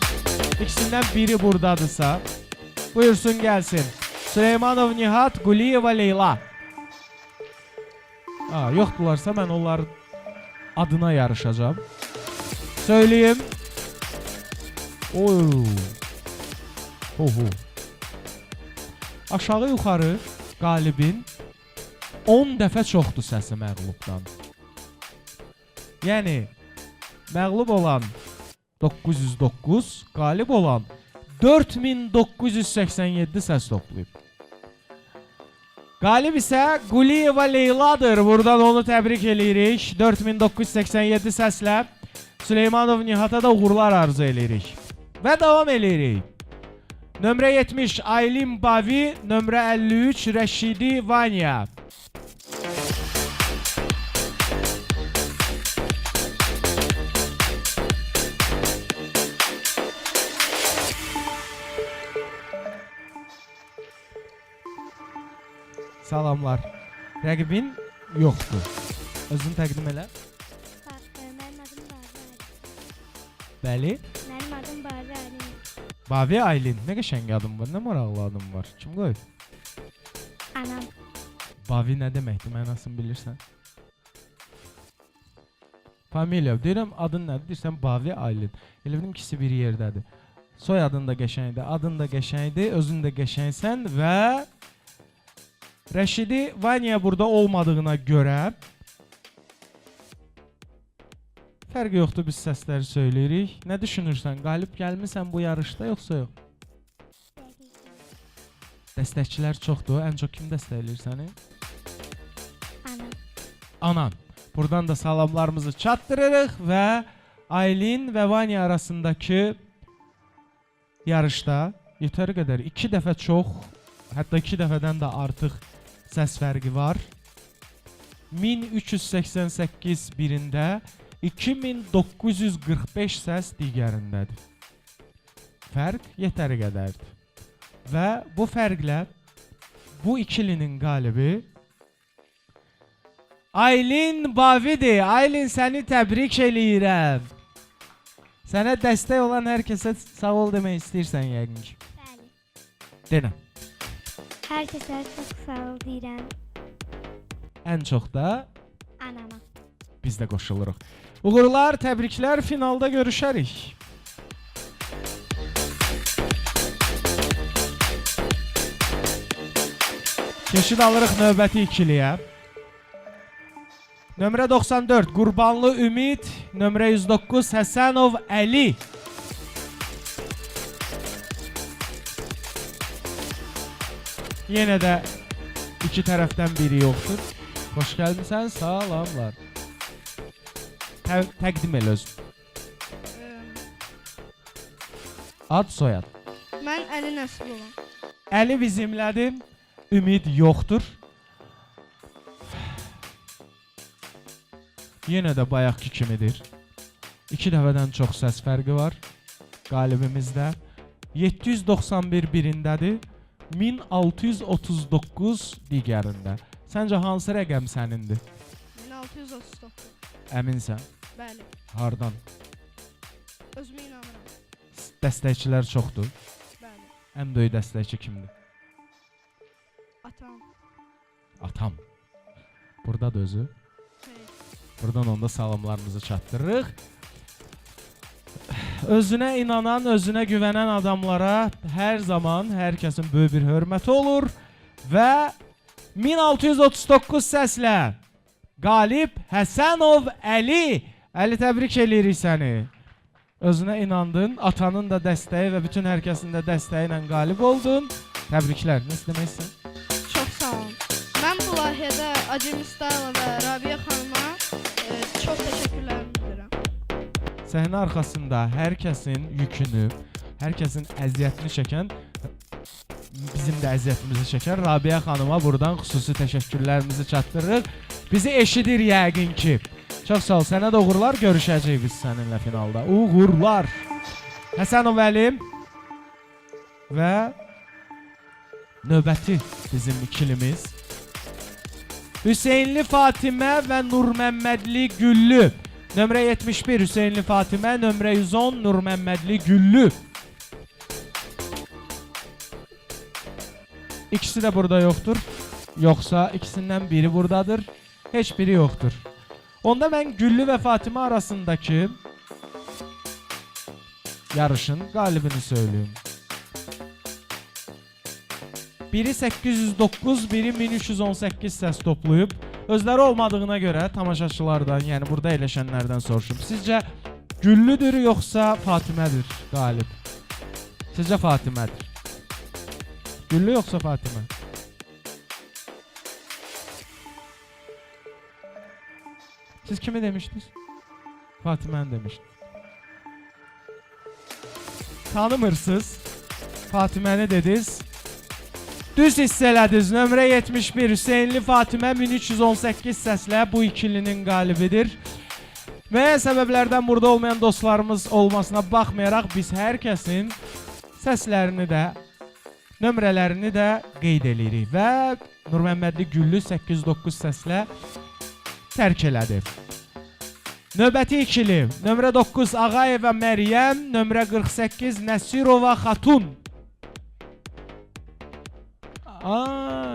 A: ikisindən biri buradadırsa, buyursun gəlsin. Süleymanov Nihat, Quliyeva Leyla. Yoxdularsa mən onların adına yarışacağım. Söyleyeyim. Aşağı yuxarı qalibin 10 dəfə çoxdur səsi məğlubdan. Yəni məğlub olan 909, qalib olan 4987 səs toplayıb. Qalib isə Quliyeva Leyladır. Buradan onu təbrik eləyirik. 4987 səslə Süleymanov Nihata da uğurlar arzu eləyirik. Və davam eləyirik. Nömrə 70 Aylin Bavi, nömrə 53 Rəşidi Vanya. Salamlar. Rəqibin yoxdur. Özünü təqdim elə.
B: Mənim adım Bavi Aylin.
A: Bəli.
B: Mənim adım Bavi Aylin.
A: Bavi Aylin. Nə qəşəng adım var, nə maraqlı adım var. Kim qoyub?
B: Anam.
A: Bavi nə deməkdir, mənasını bilirsən? Familiya. Deyirəm, adın nədir? Deyirsən, Bavi Aylin. Elə bildim ikisi bir yerdədir. Soyadın da qəşəngdir, adın da qəşəngdir, özün də qəşəngsən və Rəşidi Vanya burada olmadığına görə fərqi yoxdur, biz səsləri söyləyirik. Nə düşünürsən? Qalib gəlmisən bu yarışda yoxsa yox? Dəstəkçilər çoxdur. Ən çox kim dəstəkləyir səni?
B: Anam.
A: Anan. Buradan da salamlarımızı çatdırırıq və Aylin və Vanya arasındakı yarışda yetəri qədər 2 dəfə çox, hətta 2 dəfədən də artıq səs fərqi var. 1388 birində, 2945 səs digərindədir. Fərq yetəri qədərdir. Və bu fərqlə bu ikilinin qalibi Aylin Bavidir. Aylin, səni təbrik eləyirəm. Sənə dəstək olan hər kəsə sağ ol demək istəyirsən yəqin ki.
B: Bəli.
A: Denə.
B: Hər kəsə çox sağ ol deyirəm.
A: Ən çox da
B: Anama.
A: biz də qoşuluruq. Uğurlar, təbriklər, finalda görüşərik. Keçid alırıq növbəti ikiliyə. Nömrə 94 Qurbanlı Ümid, nömrə 109 Həsənov Əli. Yenə də iki tərəfdən biri yoxdur. Xoş gəlmisən, salamlar. Təqdim el özün. Ad, soyad.
D: Mən Əli Nəsibovam.
A: Əli bizimlədir, Ümid yoxdur. Yenə də bayaqki kimidir. 2 dəfədən çox səs fərqi var qalibimizdə. 791 birindədir, 1639 digərində. Səncə hansı rəqəm sənindir?
D: 1639.
A: Əminsən?
D: Bəli.
A: Hardan?
D: Özümə inanıram.
A: Dəstəkçilər çoxdur.
D: Bəli.
A: Ən böyük dəstəkçi kimdir?
D: Atam.
A: Atam. Buradadır özü.
D: Hey.
A: Buradan onda salamlarımızı çatdırırıq. Özünə inanan, özünə güvənən adamlara hər zaman hər kəsin böyük bir hörməti olur və 1639 səslə qalib Həsənov Əli. Əli, təbrik eləyirik səni. Özünə inandın, atanın da dəstəyi və bütün hər kəsin də dəstəyi ilə qalib oldun. Təbriklər. Nə deməksən?
D: Çox sağ olun. Mən bu layihədə Acem İstayla və Rabiyə xanıma çox təşəkkürlərimi bildirirəm.
A: Səhnə arxasında hər kəsin yükünü, hər kəsin əziyyətini çəkən, bizim də əziyyətimizi çəkən Rabiyə xanıma buradan xüsusi təşəkkürlərimizi çatdırırıq. Bizi eşidir yəqin ki. Çox sağ ol, sənə də uğurlar, görüşəcəyik biz səninlə finalda. Uğurlar. Həsənov Əli və növbəti bizim ikilimiz Hüseynli Fatimə və Nurməmmədli Güllü. Nömrə 71 Hüseynli Fatimə, nömrə 110 Nurməmmədli Güllü. İkisi də burada yoxdur. Yoxsa ikisindən biri buradadır. Heç biri yoxdur. Onda mən Güllü və Fatimə arasındakı yarışın qalibini söyleyeyim. Biri 809, biri 1318 səs toplayıb. Özləri olmadığına görə tamaşaçılardan, yəni burada əyləşənlərdən soruşum. Sizcə Güllüdür yoxsa Fatimədir qalib? Sizcə Fatimədir. Güllü yoxsa Fatimə? Siz kimi demişdiniz? Fatiməni demişdiniz. Tanımırsınız. Fatiməni dediniz. Düz hiss elədiniz. Nömrə 71 Hüseynli Fatimə 1318 səslə bu ikilinin qalibidir. Müəyyən səbəblərdən burada olmayan dostlarımız olmasına baxmayaraq biz hər kəsin səslərini də, nömrələrini də qeyd edirik və Nurməmmədli Güllü 809 səslə tərk elədi. Növbəti ikili, nömrə 9 Ağayeva Məryəm, nömrə 48 Nəsirova Xatun.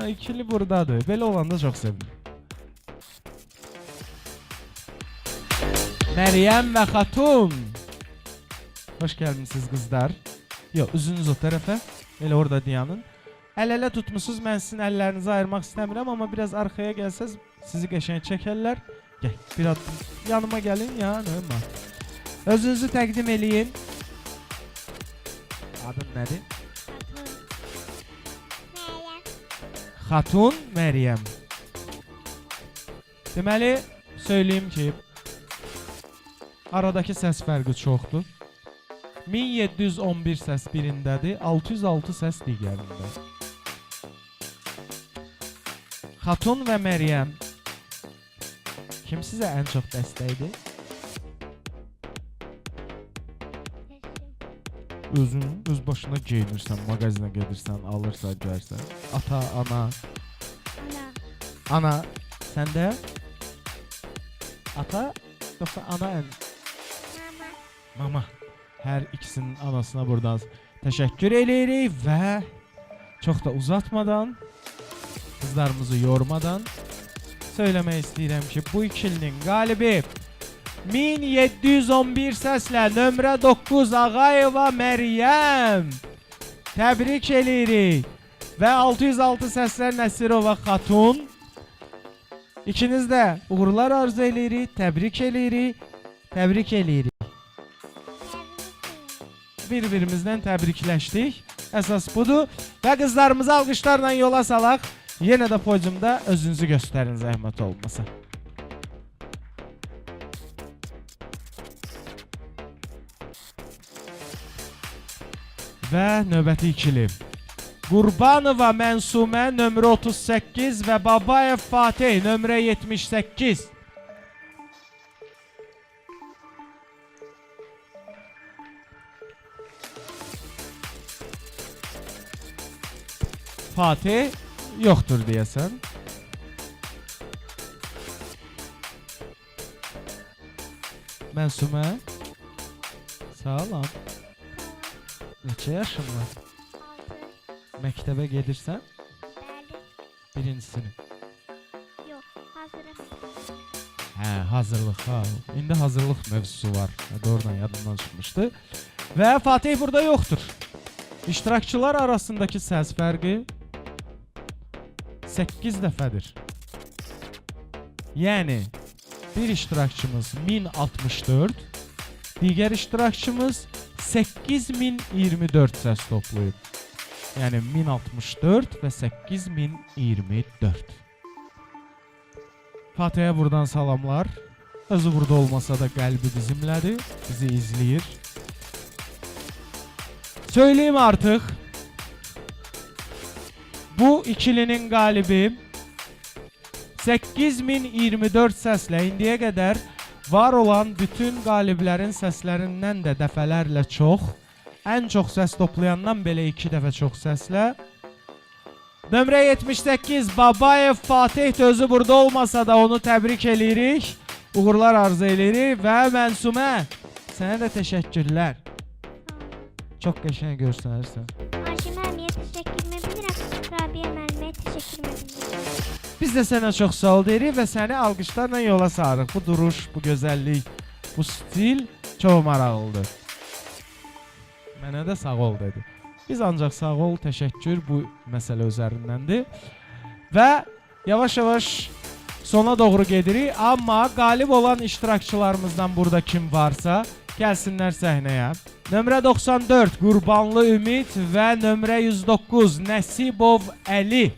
A: İkili buradadır. Belə olanda çox sevindim. Məryəm və Xatun. Hoş gəlmişsiniz qızlar. Yox, üzünüz o tərəfə. Elə orada dayanın. Əl-ələ tutmuşsunuz. Mən sizin əllərinizi ayırmaq istəmirəm, amma biraz arxaya gəlsəz sizi qəşəng çəkərlər. Gəl, bir addım yanıma gəlin ya, nəyəm? Özünüzü təqdim eləyin. Adın nədir? Xatun Məryəm. Deməli, söyləyim ki, aradakı səs fərqi çoxdur. 1711 səs birindədir, 606 səs digərində. Xatun və Məryəm, kim sizə ən çox dəstəkdir? Özün öz başına geyinirsən, mağazinə gedirsən, alırsan, görsən. Ata, ana. Ana, sən də? Ata, yoxsa ana ən? Mama. Hər ikisinin anasına buradan təşəkkür eləyirik və çox da uzatmadan, qızlarımızı yormadan söyləmək istəyirəm ki, bu ikilinin qalibi 1711 səslə nömrə 9 Ağayeva Məryəm. Təbrik eləyirik. Və 606 səslər Nəsirova Xatun. İkiniz də uğurlar arzu eləyirik, təbrik eləyirik, təbrik eləyirik. Bir-birimizdən təbrikləşdik. Əsas budur. Və qızlarımızı alqışlarla yola salaq. Yenə də podiumda özünüzü göstərin, zəhmət olmasa. Və növbəti ikili. Qurbanova Mənsumə nömrə 38 və Babayev Fatih nömrə 78. Fatih yoxdur deyəsən. Mənsumə. Salam. Neçə yaşın var? Məktəbə gedirsən?
B: Bəli.
A: Birinci sinif.
B: Yox, hazırım.
A: Hə, hazırlıq. İndi hazırlıq mövzusu var. Doğrudan yadımdan çıxmışdı. Və Fatih burada yoxdur. İştirakçılar arasındakı səs fərqi 8 dəfədir. Yəni bir iştirakçımız 1064, digər iştirakçımız 8024 səs toplayıb. Yəni 1064 və 8024. Fatih'ə buradan salamlar. Özü burada olmasa da qəlbi bizimlədir, bizi izləyir. Söyleyeyim artıq. Bu ikilinin qalibi 8024 səslə indiyə qədər var olan bütün qaliblərin səslərindən də dəfələrlə çox, ən çox səs toplayandan belə 2 dəfə çox səslə. Nömrə 78 Babayev Fatih özü burada olmasa da onu təbrik eləyirik. Uğurlar arzu eləyirik və Mənsumə sənə də təşəkkürlər. Çox qəşəng görsənirsən.
B: Aşim əmiyə təşəkkürümü bilirəm. Rabiyə müəllimə təşəkkürümü bilirəm.
A: Biz də sənə çox sağ ol deyirik və səni alqışlarla yola sarıq. Bu duruş, bu gözəllik, bu stil çox maraqlıdır. Mənə də sağ ol dedi. Biz ancaq sağ ol, təşəkkür bu məsələ üzərindəndir. Və yavaş-yavaş sona doğru gedirik, amma qalib olan iştirakçılarımızdan burada kim varsa gəlsinlər səhnəyə. Nömrə 94 Qurbanlı Ümid və nömrə 109 Nəsibov Əli.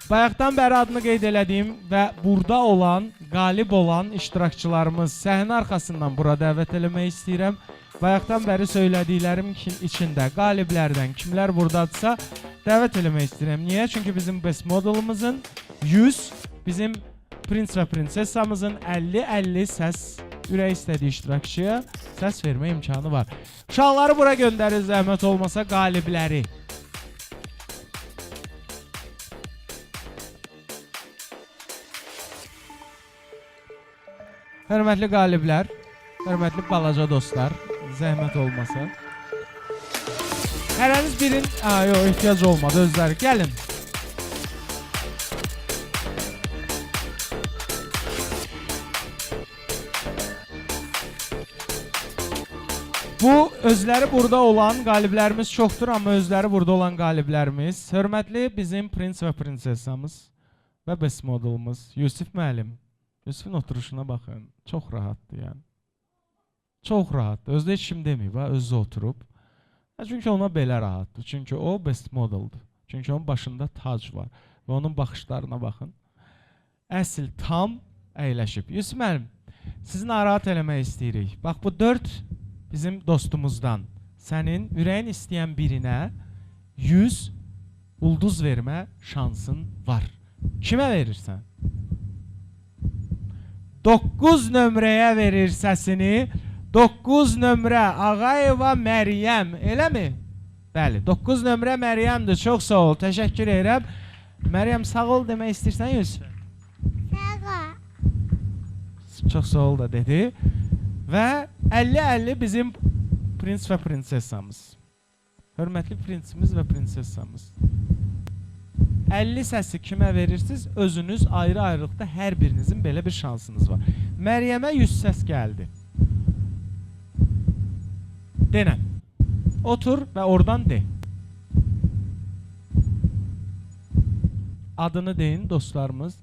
A: Bayaqdan bəri adını qeyd elədiyim və burada olan, qalib olan iştirakçılarımız səhnə arxasından bura dəvət eləmək istəyirəm. Bayaqdan bəri söylədiklərim içində qaliblərdən kimlər buradadırsa dəvət eləmək istəyirəm. Niyə? Çünki bizim best modelımızın 100, bizim prins və prinsessamızın 50-50 səs ürək istədiyi iştirakçıya səs vermə imkanı var. Uşaqları bura göndərir zəhmət olmasa qalibləri. Hörmətli qaliblər, hörmətli balaca dostlar, zəhmət olmasa. Hərəniz birin... Yox, ehtiyac olmadı, özləri. Gəlin. Bu, özləri burada olan qaliblərimiz çoxdur, amma özləri burada olan qaliblərimiz. Hörmətli bizim prins və prinsessamız və best modelimiz Yusif müəllim. Yusuf'un oturuşuna baxın. Çox rahatdır yəni. Çox rahatdır. Özdə heç kim deməyib, özü oturub. Çünki ona belə rahatdır. Çünki o best modeldir. Çünki onun başında tac var. Və onun baxışlarına baxın. Əsl tam əyləşib. Yusuf müəllim, sizi narahat eləmək istəyirik. Bax bu 4 bizim dostumuzdan sənin ürəyin istəyən birinə 100 ulduz vermə şansın var. Kimə verirsən? 9 nömrəyə verir səsini. 9 nömrə Ağayeva Məryəm, eləmi? Bəli, 9 nömrə Məryəmdir. Çox sağ ol, təşəkkür edirəm. Məryəm, sağ ol demək istəyirsən Yusuf?
B: Sağ ol.
A: Çox sağ ol da dedi. Və 50-50 bizim prins və prinsessamız. Hörmətli prinsimiz və prinsessamız. 50 səsi kimə verirsiniz? Özünüz ayrı-ayrılıqda hər birinizin belə bir şansınız var. Məryəmə 100 səs gəldi. Denən. Otur və oradan de. Adını deyin dostlarımız.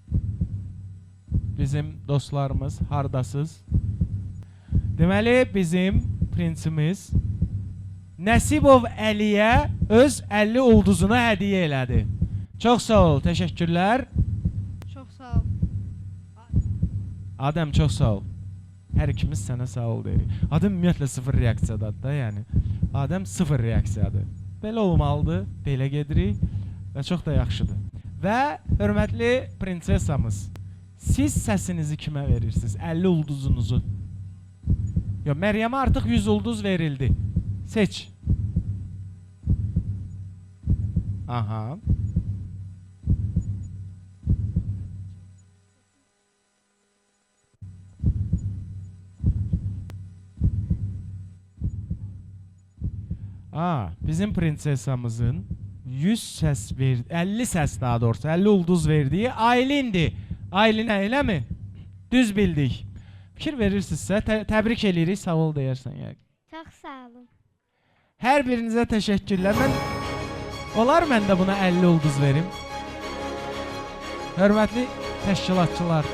A: Bizim dostlarımız hardasız. Deməli bizim prinsimiz Nəsibov Əliyə öz 50 ulduzunu hədiyyə elədi. Çox sağ ol, təşəkkürlər.
D: Çox sağ ol.
A: Adəm, çox sağ ol. Hər ikimiz sənə sağ ol deyirik. Adəm ümumiyyətlə sıfır reaksiyadadır da, yəni. Adəm sıfır reaksiyadır. Belə olmalıdır, belə gedirik və çox da yaxşıdır. Və hörmətli prinsessamız, siz səsinizi kimə verirsiniz? 50 ulduzunuzu. Yox, Məryəmə artıq 100 ulduz verildi. Seç. Aha. Bizim prinsessamızın 100 səs verdi, 50 səs daha doğrusu, 50 ulduz verdiyi Aylindir. Aylinə, eləmi? Düz bildik. Fikir verirsinizsə, təbrik eləyirik, sağ ol deyərsən.
B: Çox sağ olun.
A: Hər birinizə təşəkkürlər. Olar mən də buna 50 ulduz verim. Hörmətli təşkilatçılar.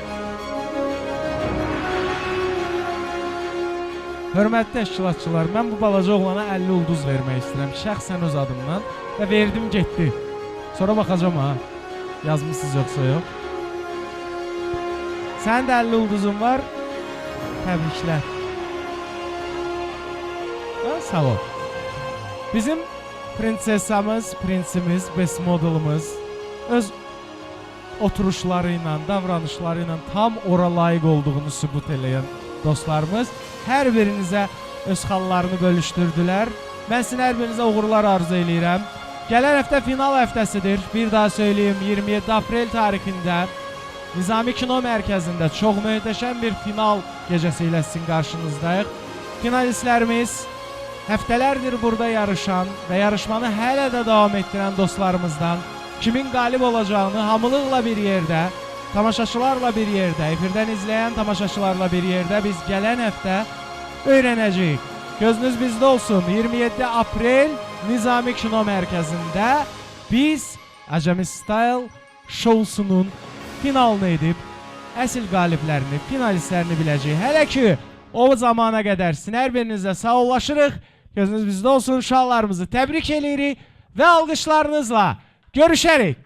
A: Hörmətli təşkilatçılar, mən bu balaca oğlana 50 ulduz vermək istəyirəm. Şəxsən öz adımdan və verdim, getdi. Sonra baxacam ha. Yazmışsınız yoxsa yox. Sənin də 50 ulduzun var. Təbriklər. Sağ ol. Bizim prinsessamız, prinsimiz, best modelimiz öz oturuşları ilə, davranışları ilə tam ora layiq olduğunu sübut eləyən dostlarımız hər birinizə öz xallarını bölüşdürdülər. Mən sizin hər birinizə uğurlar arzu eləyirəm. Gələn həftə final həftəsidir. Bir daha söyleyeyim, 27 aprel tarixində Nizami Kino Mərkəzində çox möhtəşəm bir final gecəsi ilə sizin qarşınızdayıq. Finalistlərimiz həftələrdir burada yarışan və yarışmanı hələ də davam etdirən dostlarımızdan kimin qalib olacağını hamılıqla bir yerdə, tamaşaçılarla bir yerdə, efirdən izləyən tamaşaçılarla bir yerdə biz gələn həftə öyrənəcəyik. gözünüz bizdə olsun. 27 aprel Nizami Kino Mərkəzində biz Acemi Style şousunun finalını edib əsl qaliblərini, finalistlərini biləcəyik. Hələ ki o zamana qədər sizin hər birinizlə sağollaşırıq. Gözünüz bizdə olsun. Şallarımızı təbrik edirik və alqışlarınızla görüşərik.